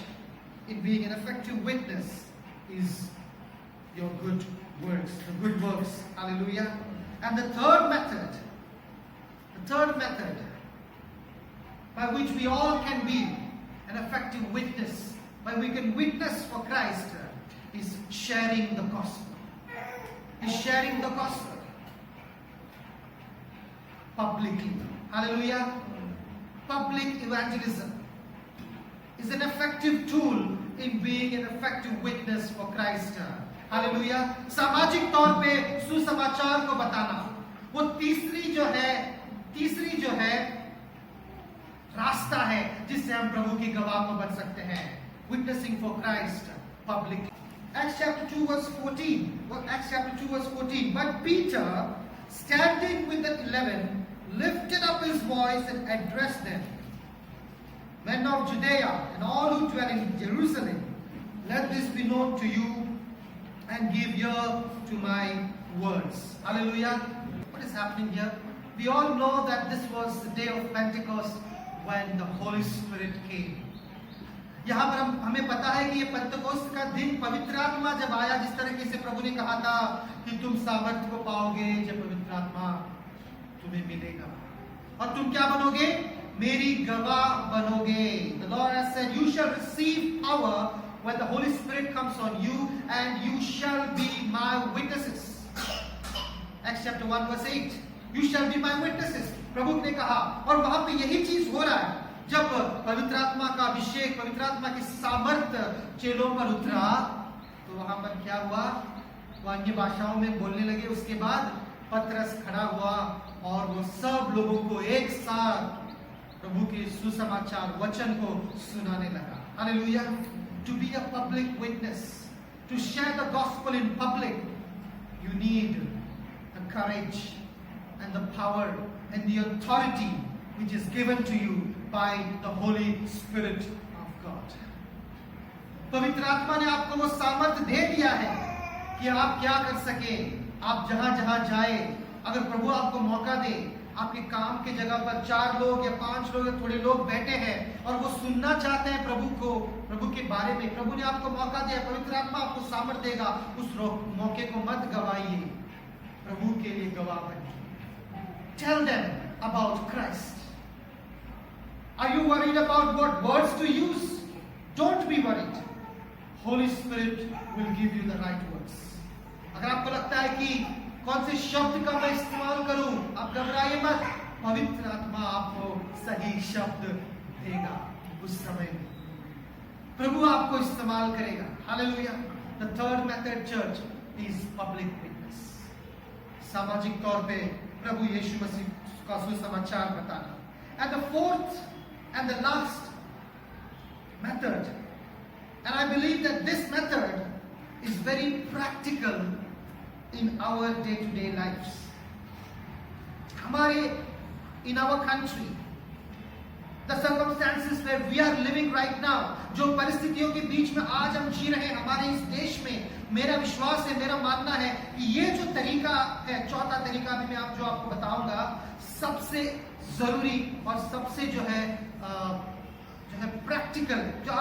in being an effective witness is your good works, the good works. Hallelujah. And the third method by which we all can be an effective witness, by we can witness for Christ, is sharing the gospel. Is sharing the gospel publicly. Hallelujah. Public evangelism is an effective tool in being an effective witness for Christ. Hallelujah. सामाजिक तौर पे सुसमाचार को बताना, वो तीसरी जो है रास्ता है जिससे हम प्रभु की गवाह को बन सकते हैं. witnessing for Christ publicly. Acts chapter 2 verse 14. Acts chapter 2 verse 14. But Peter, standing with the 11, lifted up his voice and addressed them. Men of Judea and all who dwell in Jerusalem, let this be known to you and give ear to my words. Hallelujah. What is happening here? We all know that this was the day of Pentecost when the Holy Spirit came. यहाँ पर हमें पता है कि ये Pentecost का दिन पवित्र आत्मा जब आया, जिस तरीके से प्रभु ने कहा था कि तुम सामर्थ्य को पाओगे जब पवित्र आत्मा तुम्हें मिलेगा और तुम क्या बनोगे, मेरी गवाह बनोगे. The Lord has said, you shall receive power when the Holy Spirit comes on you and you shall be my witnesses. Acts chapter 1 verse 8. You shall be my witnesses. प्रभु ने कहा और वहां पे यही चीज हो रहा है. जब पवित्र आत्मा का अभिषेक, पवित्र आत्मा की सामर्थ्य चेलों पर उतरा तो वहां पर क्या हुआ, वो अन्य भाषाओं में बोलने लगे. उसके बाद पतरस खड़ा हुआ और वो सब लोगों को एक साथ प्रभु के सुसमाचार वचन को सुनाने लगा. Hallelujah. To be a public witness, to share the gospel in public, you need the courage and the power and the authority which is given to you by the Holy Spirit of God. पवित्र आत्मा ने आपको वो सामर्थ्य दे दिया है कि आप क्या कर सके. आप जहां जहां जाए, अगर प्रभु आपको मौका दे, आपके काम के जगह पर 4 लोग या 5 लोग या थोड़े लोग बैठे हैं और वो सुनना चाहते हैं प्रभु को, प्रभु के बारे में, प्रभु ने आपको मौका दिया, पवित्र आत्मा आपको सामर्थ्य देगा, उस मौके को मत गवाइए, प्रभु के लिए गवाह बनिए. Tell them about Christ. Are you worried about what words to use? Don't be worried. Holy Spirit will give you the right words. अगर आपको लगता है कि कौन से शब्द का मैं इस्तेमाल करूं, आप घबराइए मत. पवित्र आत्मा आपको सही शब्द देगा. उस समय प्रभु आपको इस्तेमाल करेगा. Hallelujah. The third method, church, is public witness. सामाजिक तौर पे प्रभु यीशु मसीह का सुसमाचार बताना. And the fourth and the last method, and I believe that this method is very practical in our day-to-day lives. हमारे in our country, the circumstances where we are living right now, जो परिस्थितियों के बीच में आज हम जी रहे हैं हमारे इस देश में, मेरा विश्वास है, मेरा मानना है कि ये जो तरीका है, चौथा तरीका भी मैं आपको बताऊंगा, सबसे जरूरी और सबसे जो है प्रैक्टिकल, जो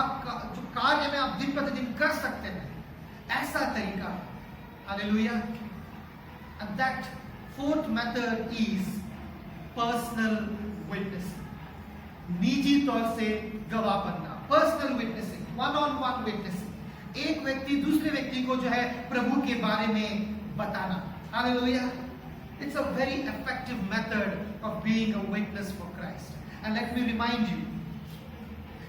कार्य में आप दिन प्रतिदिन कर सकते हैं, ऐसा तरीका. Hallelujah. And that fourth method is personal witnessing. निजी तौर से गवाह बनना. Personal witnessing, one-on-one witnessing. एक व्यक्ति दूसरे व्यक्ति को जो है प्रभु के बारे में बताना. Hallelujah. It's a very effective method of being a witness for Christ. And let me remind you,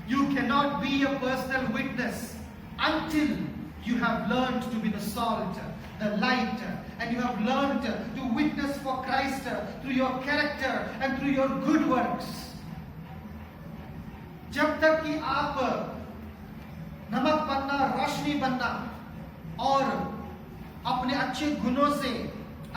you cannot be a personal witness until you have learned to be the salt, the light, and you have learned to witness for Christ through your character and through your good works. जब तक कि आप नमक बनना, रोशनी बनना और अपने अच्छे गुणों से,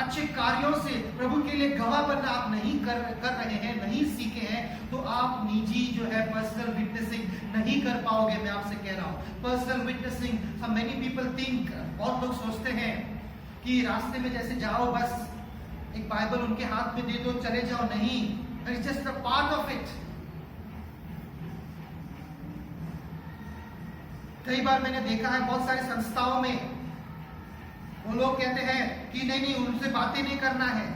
अच्छे कार्यों से प्रभु के लिए गवाह बनना आप नहीं कर रहे हैं, नहीं सीखे हैं, तो आप निजी जो है पर्सनल विटनेसिंग नहीं कर पाओगे. मैं आपसे कह रहा हूं personal witnessing, many people think, बहुत लोग सोचते हैं कि रास्ते में जैसे जाओ, बस एक बाइबल उनके हाथ में दे दो, चले जाओ. नहीं, it's just a part of it. कई बार मैंने देखा है बहुत सारी संस्थाओं में वो लोग कहते हैं कि नहीं, उनसे बातें नहीं करना है.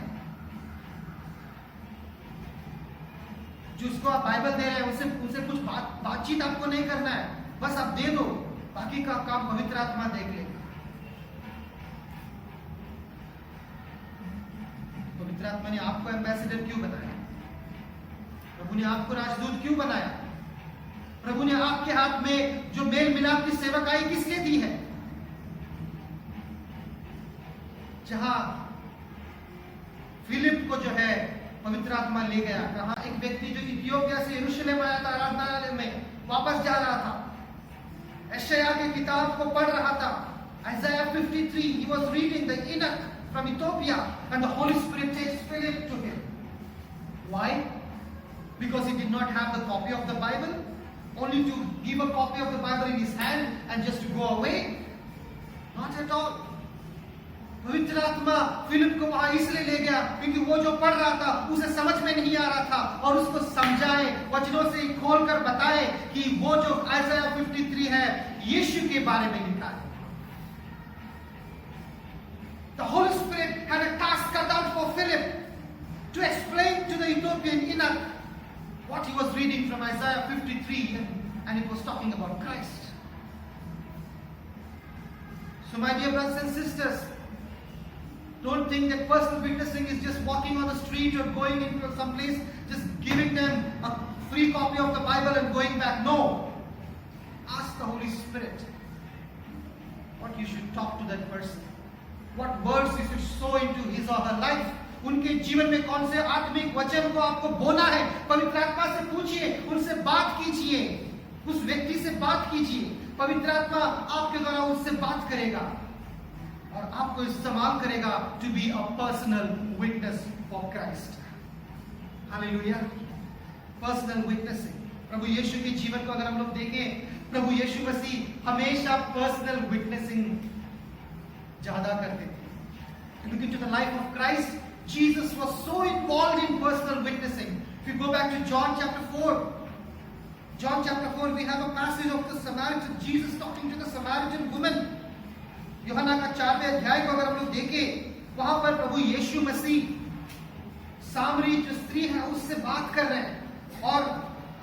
जिसको आप बाइबल दे रहे हैं उनसे कुछ बातचीत आपको नहीं करना है, बस आप दे दो, बाकी का काम पवित्र आत्मा देख लेगा. पवित्र आत्मा ने आपको एम्बेसडर क्यों बनाया? प्रभु ने आपको राजदूत क्यों बनाया? प्रभु ने आपके हाथ में जो मेल मिलाप की सेवकाई किसके दी है? जहां फिलिप को जो है पवित्र आत्मा ले गया, कहा एक व्यक्ति जो इथियोपिया से यरूशलेम आया था, आराधनालय में वापस जा रहा था, यशायाह की किताब को पढ़ रहा था. Isaiah 53, he was reading the Enoch from Ethiopia, and the Holy Spirit takes Philip to him. Why? Because he did not have the copy of the Bible, only to give a copy of the Bible in his hand and just to go away? Not at all. पवित्र आत्मा Philip को वहां इसलिए ले गया क्योंकि वो जो पढ़ रहा था उसे समझ में नहीं आ रहा था, और उसको समझाए, वचनों से खोलकर बताए कि वो जो आयसाया 53 है यीशु के बारे में लिखा है. The Holy Spirit had a task cut out for Philip to explain to the Ethiopian Enoch what he was reading from Isaiah 53, and it was talking about Christ. So my dear brothers and sisters, don't think that personal witnessing is just walking on the street or going into some place, just giving them a free copy of the Bible and going back. No. Ask the Holy Spirit what you should talk to that person. What words you should sow into his or her life. उनके जीवन में कौन से आत्मिक वचन को आपको बोलना है, पवित्र आत्मा से पूछिए, उनसे बात कीजिए, उस व्यक्ति से बात कीजिए. पवित्र आत्मा आपके द्वारा उससे बात करेगा और आपको इस्तेमाल करेगा to be a personal witness for Christ. Hallelujah. Personal witnessing. प्रभु यीशु के जीवन को अगर हम लोग देखें, प्रभु यीशु मसीह हमेशा personal witnessing ज्यादा करते थे. Looking to the life of Christ, Jesus was so involved in personal witnessing. If you go back to John chapter 4, we have a passage of the Samaritan, Jesus talking to the Samaritan woman. यूहन्ना का 4वें अध्याय को अगर हम लोग देखें, वहां पर प्रभु यीशु मसीह सामरी जो स्त्री है उससे बात कर रहे हैं. और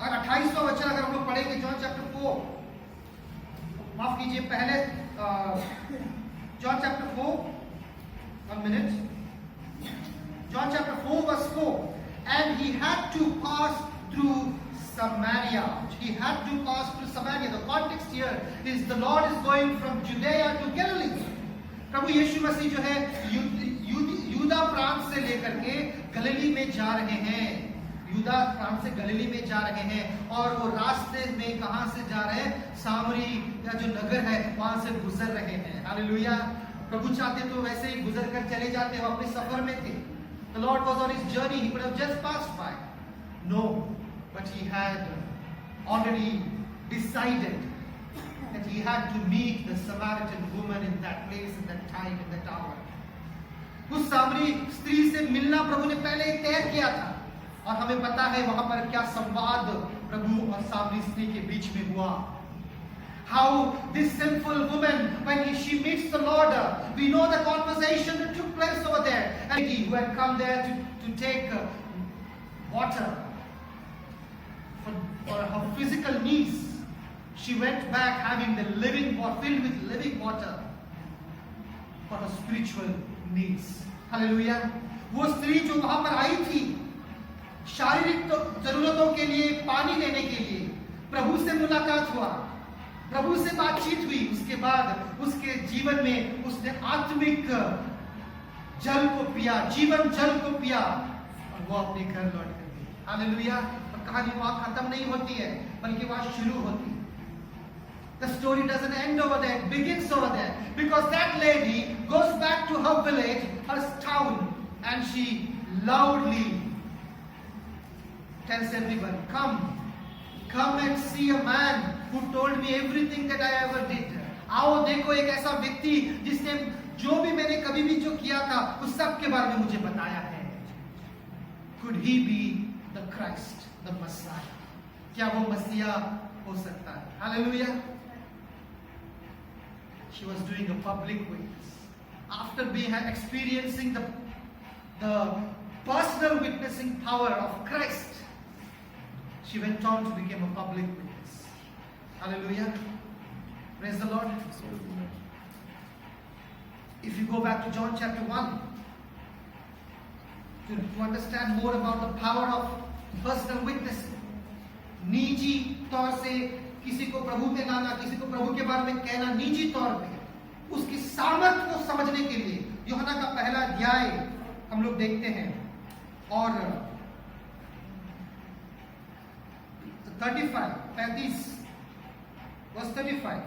28वां वचन अगर हम लोग पढ़ेंगे, जॉन चैप्टर 4, माफ कीजिए, पहले John chapter 4, 1 minute. John chapter 4 verse 4. And he had to pass through Samaria. He had to pass through Samaria. The context here is the Lord is going from Judea to Galilee. प्रभु यीशु मसीह जो है यूदा प्रांत से लेकर के गलीली में जा रहे हैं. यूदा प्रांत से गलीली में जा रहे हैं, और वो रास्ते में कहां से जा रहे हैं? सामरी या जो नगर है वहां से गुजर रहे हैं. हालेलुया. प्रभु चाहते तो वैसे ही गुजर कर चले जाते, वो अपने सफर में थे. The Lord was on his journey. He could have just passed by. No, but he had already decided that he had to meet the Samaritan woman in that place, in that time, in that hour. उस सामरी स्त्री से मिलना प्रभु ने पहले ही तय किया था, और हमें पता है वहां पर क्या संवाद प्रभु और सामरी स्त्री के बीच में हुआ. How this sinful woman, when she meets the Lord, we know the conversation that took place over there. And he who had come there to take water for her physical needs, she went back having the living water, filled with living water for her spiritual needs. Hallelujah. वो स्त्री जो वहां पर आई थी शारीरिक जरूरतों के लिए, पानी लेने के लिए, प्रभु से मुलाकात हुआ, प्रभु से बातचीत हुई, उसके बाद उसके जीवन में उसने आत्मिक जल को पिया, जीवन जल को पिया, और वो अपने घर लौट कर गई. हालेलुया. और कहानी वहां खत्म नहीं होती है, बल्कि वहां शुरू होती है. The story doesn't end over there, it begins over there, because that lady goes back to her village, her town, and she loudly tells everyone, come and see a man who told me everything that I ever did. आओ देखो एक ऐसा व्यक्ति जिसने जो भी मैंने कभी भी जो किया था उस सब के बारे में मुझे बताया है. Could he be the Christ, the Messiah? क्या वो मसीहा हो सकता है? Hallelujah. She was doing a public witness after experiencing the personal witnessing power of Christ. She went on to become a public witness. Hallelujah. Praise the Lord. If you go back to John chapter 1, to understand more about the power of personal witnessing, निजी तौर से किसी को प्रभु में लाना, किसी को प्रभु के बारे में कहना निजी तौर पे, उसकी सामर्थ्य को समझने के लिए यूहन्ना का पहला अध्याय हम लोग देखते हैं. और 35 verse 35.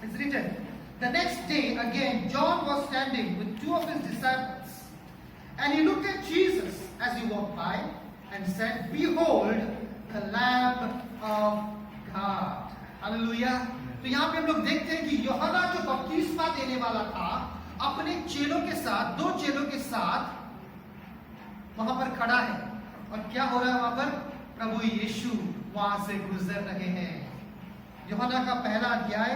It's written, the next day again John was standing with two of his disciples, and he looked at Jesus as he walked by and said, behold the Lamb of God. Hallelujah. तो यहाँ पे हम लोग देखते हैं कि यूहन्ना जो बपतिस्मा देने वाला था अपने चेलों के साथ, दो चेलों के साथ वहां पर खड़ा है, और क्या हो रहा है वहां पर? प्रभु यीशु वहां से गुजर रहे हैं। यूहन्ना का पहला अध्याय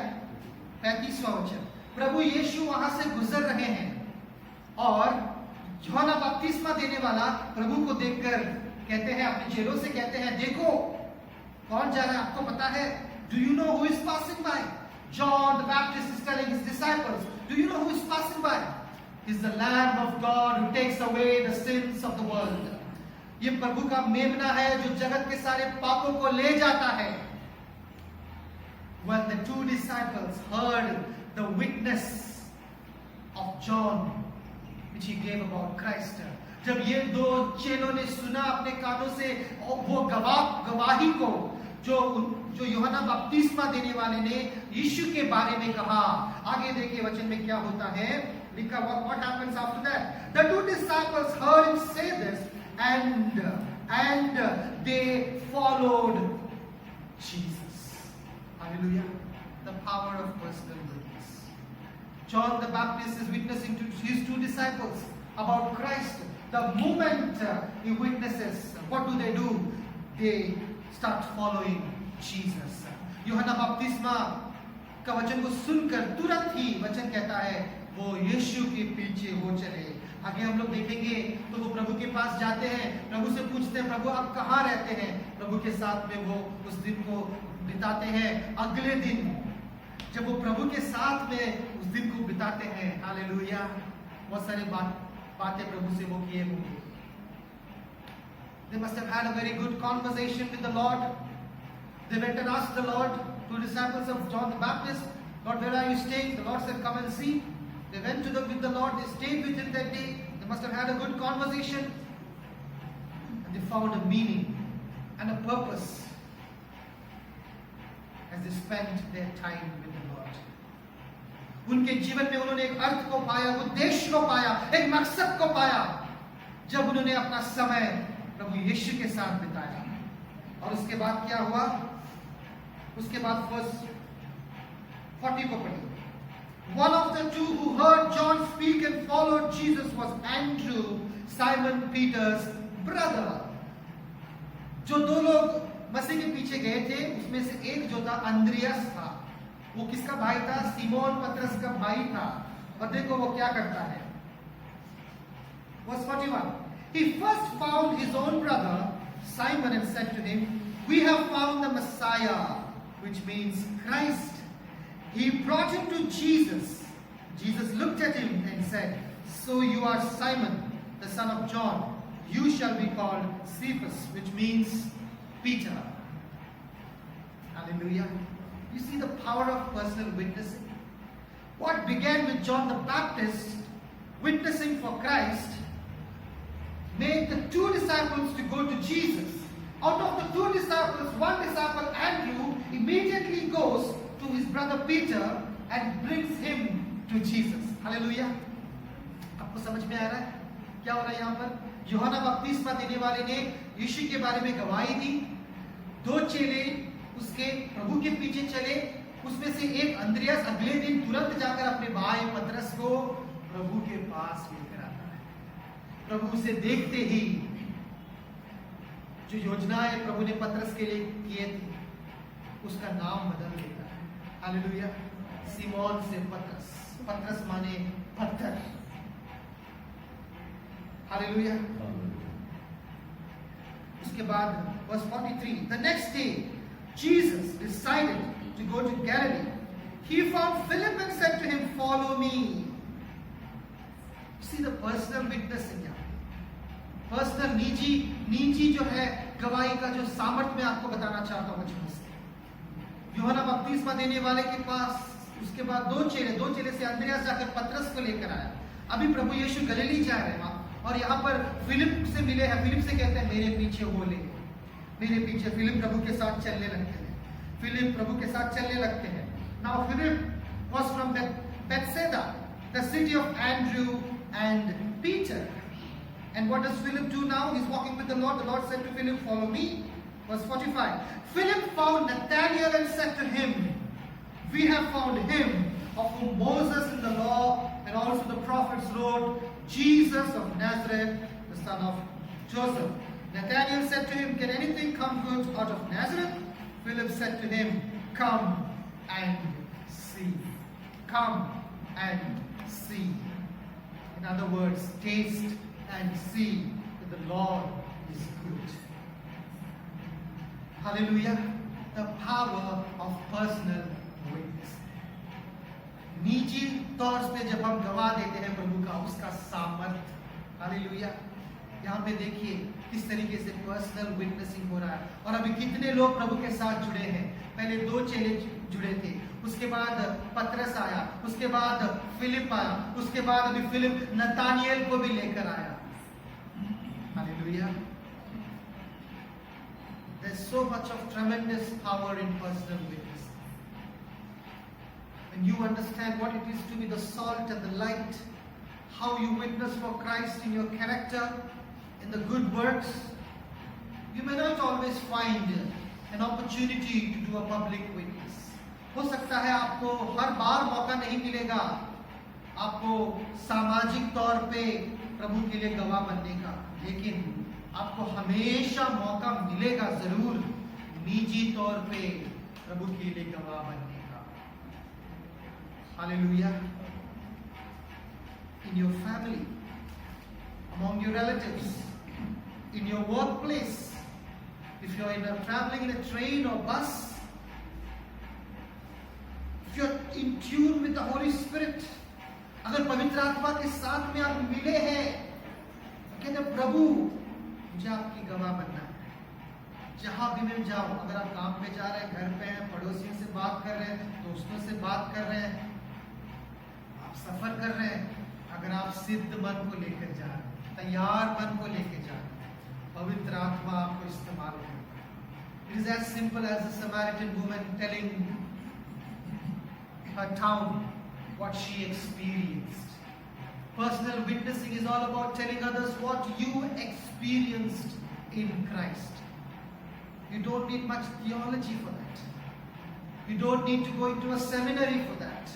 35वां वचन, प्रभु यीशु वहां से गुजर रहे हैं, और यूहन्ना बपतिस्मा देने वाला प्रभु को देखकर कहते हैं, अपने चेलों से कहते हैं, देखो कौन जा रहा है, आपको पता है? Do you know who is passing by? John the Baptist is telling his disciples, do you know who is passing by? He's the Lamb of God who takes away the sins of the world. ये प्रभु का मेमना है जो जगत के सारे पापों को ले जाता है। When the two disciples heard the witness of John which he gave about Christ, जब ये दो चेलों ने सुना अपने कानों से वो गवाही को जो यूहन्ना बपतिस्मा देने वाले ने यीशु के बारे में कहा, आगे देखिए वचन में क्या होता है लिखा, what happens after that? The two disciples heard him say this, and they followed Jesus. Hallelujah. The power of personal witness. John the Baptist is witnessing to his two disciples about Christ. The moment he witnesses, what do? They start following Jesus. यूहन्ना बपतिस्मा का वचन को सुनकर तुरंत ही वचन कहता है वो यीशु के पीछे हो चले। आगे हम लोग देखेंगे तो वो प्रभु के पास जाते हैं, प्रभु से पूछते हैं, प्रभु आप कहाँ रहते हैं? प्रभु के साथ में वो उस दिन को बिताते हैं। अगले दिन जब वो प्रभु के साथ में उस दिन को बिताते हैं, हालेलुया, बहुत सारी बातें प्रभु से वो किए होंगे। They must have had a very good conversation with the Lord. They went and asked the Lord, two disciples of John the Baptist, Lord, where are you staying? The Lord said, come and see. They went with the Lord, they stayed with him that day. They must have had a good conversation. And they found a meaning and a purpose as they spent their time with the Lord. उनके जीवन में उन्होंने एक अर्थ को पाया, उद्देश्य को पाया, एक मकसद को पाया, जब उन्होंने अपना समय प्रभु यीशु के साथ बिताया। और उसके बाद क्या हुआ? उसके बाद वर्स 40 को पढ़िए। One of the two who heard John speak and followed Jesus was Andrew, Simon Peter's brother. जो दो लोग मसीह के पीछे गए थे उसमें से एक जो था अंद्रियास था। वो किसका भाई था? सिमोन पतरस का भाई था। और देखो वो क्या करता है। Verse 41. He first found his own brother Simon and said to him, we have found the Messiah, which means Christ. He brought him to Jesus. Jesus looked at him and said, so you are Simon, the son of John. You shall be called Cephas, which means Peter. Hallelujah. You see the power of personal witnessing. What began with John the Baptist witnessing for Christ made the two disciples to go to Jesus. Out of the two disciples, one disciple, Andrew, immediately goes to his brother Peter and brings him to Jesus. Hallelujah. आपको समझ में आ रहा है क्या हो रहा है यहाँ पर? यूहन्ना बपतिस्मा देने वाले ने यीशु के बारे में गवाही दी। दो चेले उसके प्रभु के पीछे चले। उसमें से एक अंद्रियास अगले दिन तुरंत जाकर अपने भाई पतरस को प्रभु के पास लेकर आता है। प्रभु से देखते ही जो योजनाएं प्रभु ने पतरस के लिए किए थे उसका नाम बदल देता है। हालेलुया। सिमोन से पतरस, पतरस माने पत्थर। हालेलुया। उसके बाद verse 43, the next day Jesus decided to go to Galilee. He found Philip and said to him, follow me. See the personal witnessing here. Personal निजी जो है गवाही का जो सामर्थ्य मैं आपको बताना चाहता हूँ वचन से। यूहन्ना बपतिस्मा देने वाले के पास उसके बाद दो चेले से अंद्रियास जाकर पतरस को लेकर आया। अभी प्रभु यीशु गलीली जा रहे हैं और यहाँ पर फिलिप से मिले हैं। फिलिप से कहते हैं मेरे पीछे हो ले, मेरे पीछे। फिलिप प्रभु के साथ चलने लगते हैं। फिलिप प्रभु के साथ चलने लगते हैं. Now Philip was from Bethsaida, the city of Andrew and Peter. And what does Philip do now? He's walking with the Lord. The Lord said to Philip, "Follow me." Verse 45. Philip found Nathanael and said to him, "We have found him of whom Moses in the law and also the prophets wrote, Jesus of Nazareth, the son of Joseph." Nathanael said to him, "Can anything come good out of Nazareth?" Philip said to him, "Come and see." Come and see. In other words, taste and see that the Lord is good. Hallelujah. The power of personal witness. निजी तौर पे जब हम गवाह देते हैं प्रभु का, उसका सामर्थ. हालेलुया. यहाँ पे देखिए किस तरीके से पर्सनल विटनेसिंग हो रहा है. और अभी कितने लोग प्रभु के साथ जुड़े हैं. पहले 2 चेले जुड़े थे, उसके बाद पतरस आया, उसके बाद फिलिप आया, उसके बाद अभी फिलिप नतानिएल को भी लेकर आया. Hallelujah. There's so much of tremendous power in personal witness. When you understand what it is to be the salt and the light, how you witness for Christ in your character, in the good works, you may not always find an opportunity to do a public witness. हो सकता है आपको हर बार मौका नहीं मिलेगा आपको सामाजिक तौर पे प्रभु के लिए गवाह बनने का, लेकिन आपको हमेशा मौका मिलेगा जरूर निजी तौर पे प्रभु के लिए गवाह बनने का. Hallelujah. In your family, among your relatives, in your workplace, if you're traveling in a train or bus, if you're in tune with the Holy Spirit, अगर पवित्र आत्मा के साथ में आप मिले हैं, कहते प्रभु मुझे आपकी गवाह बनना है. जहां भी मैं जाऊं, अगर आप काम पे जा रहे हैं, घर पे हैं, पड़ोसियों से बात कर रहे हैं, दोस्तों से बात कर रहे हैं, आप सफर कर रहे हैं, अगर आप सिद्ध मन को लेकर जा रहे हैं, तैयार मन को लेकर जा रहे हैं, पवित्र आत्मा आपको इस्तेमाल करेगा. It is as simple as a Samaritan woman telling her town what she experienced. Personal witnessing is all about telling others what you experienced in Christ. You don't need much theology for that. You don't need to go into a seminary for that.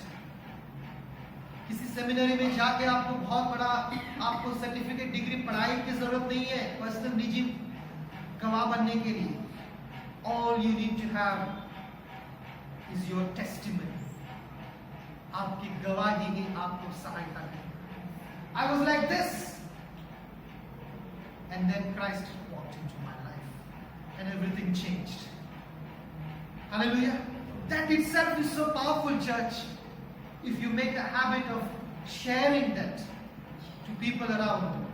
किसी seminary में जाके आपको बहुत बड़ा आपको certificate degree पढ़ाई की जरूरत नहीं है पर्सनल निजी गवाह बनने के लिए. All you need to have is your testimony. आपकी गवाही ही आपको सहायता करेगी. I was like this, and then Christ walked into my life, and everything changed. Hallelujah. That itself is so powerful, church. If you make a habit of sharing that to people around,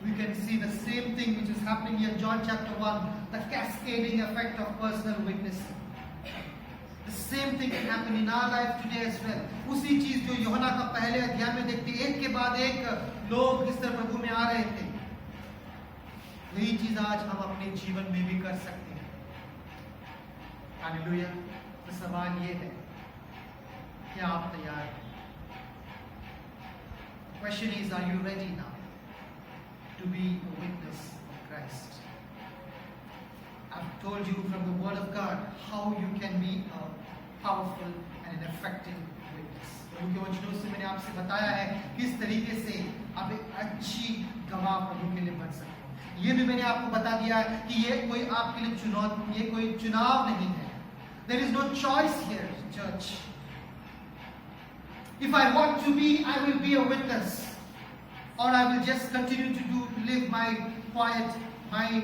we can see the same thing which is happening here in John chapter 1, the cascading effect of personal witnessing. The same thing can happen in our life today as well. उसी चीज जो यूहन्ना का पहले अध्याय में देखते, एक के बाद एक लोग इस तरह प्रभु में आ रहे थे, यही चीज आज हम अपने जीवन में भी कर सकते हैं. हालेलुया. तो सवाल ये है, क्या आप तैयार हैं? Question is, are you ready now to be a witness of Christ? I've told you from the Word of God how you can be a powerful and an effective witness. प्रभु के वचनों से मैंने आपसे बताया है किस तरीके से आप एक अच्छी गवाह प्रभु के लिए बन सकते हो. ये भी मैंने आपको बता दिया है कि ये कोई आपके लिए ये कोई चुनाव नहीं है. There is no choice here, church. If I want to be, I will be a witness, or I will just continue to live my quiet, my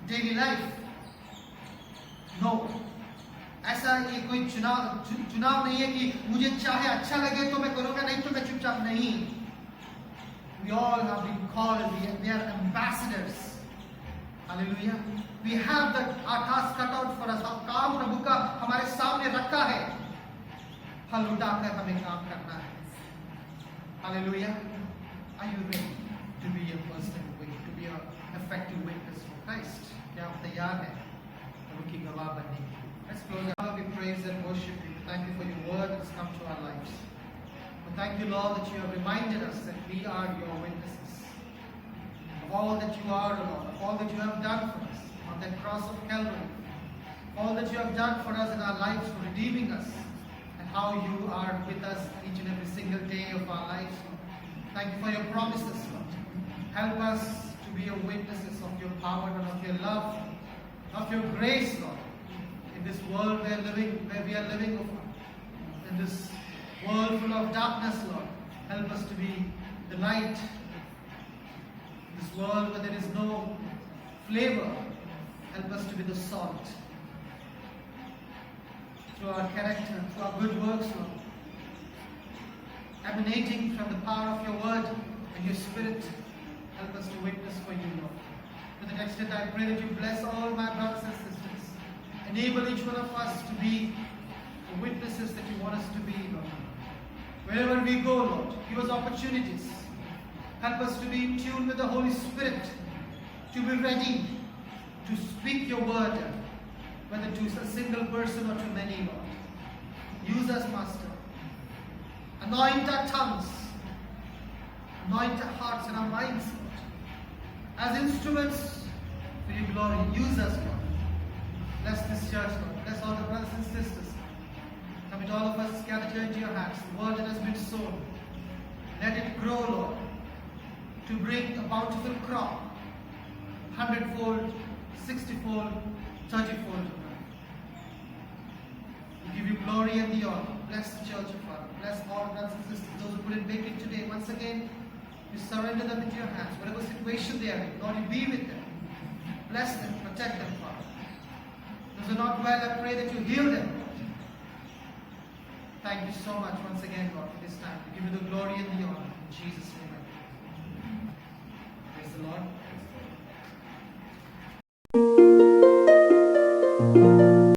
daily life. No. ऐसा ये कोई चुनाव नहीं है कि मुझे चाहे अच्छा लगे तो मैं करूंगा, नहीं तो मैं चुपचाप नहीं. We all have been called. We are ambassadors. Hallelujah. We have our task cut out for us. काम प्रभु का हमारे सामने रखा है, फल उठाकर हमें काम करना है. Hallelujah. Are you ready to be a person, to be an effective witness for Christ? क्या आप तैयार हैं प्रभु की गवाह बनने के लिए? Let's close. Thank you for your word that has come to our lives. But thank you, Lord, that you have reminded us that we are your witnesses of all that you are, Lord, of all that you have done for us on that cross of Calvary, all that you have done for us in our lives, for redeeming us, and how you are with us each and every single day of our lives, Lord. Thank you for your promises, Lord. Help us to be a witnesses of your power and of your love, of your grace, Lord, in this world where we are living, Lord. In this world full of darkness, Lord, help us to be the light. In this world where there is no flavor, help us to be the salt. Through our character, through our good works, Lord, emanating from the power of your word and your spirit, help us to witness for you, Lord. To that extent, I pray that you bless all my brothers and sisters. Enable each one of us to be the witnesses that you want us to be, Lord. Wherever we go, Lord, give us opportunities. Help us to be in tune with the Holy Spirit, to be ready to speak your word, whether to a single person or to many, Lord. Use us, Master. Anoint our tongues. Anoint our hearts and our minds, Lord. As instruments for your glory. Use us, Lord. Bless this church, Lord. Bless all the brothers and sisters. Commit all of us gathered here into your hands. The word that has been sown. Let it grow, Lord, to bring a bountiful crop. 100-fold, 60-fold, 30-fold. We give you glory and the honor. Bless the church, Father. Bless all brothers and sisters. Those who couldn't make it today. Once again, you surrender them into your hands. Whatever situation they are in, Lord, you be with them. Bless them, protect them, Father. Those who are not well, I pray that you heal them. Thank you so much once again, Lord, for this time. We give you the glory and the honor. In Jesus' name I pray. Praise the Lord.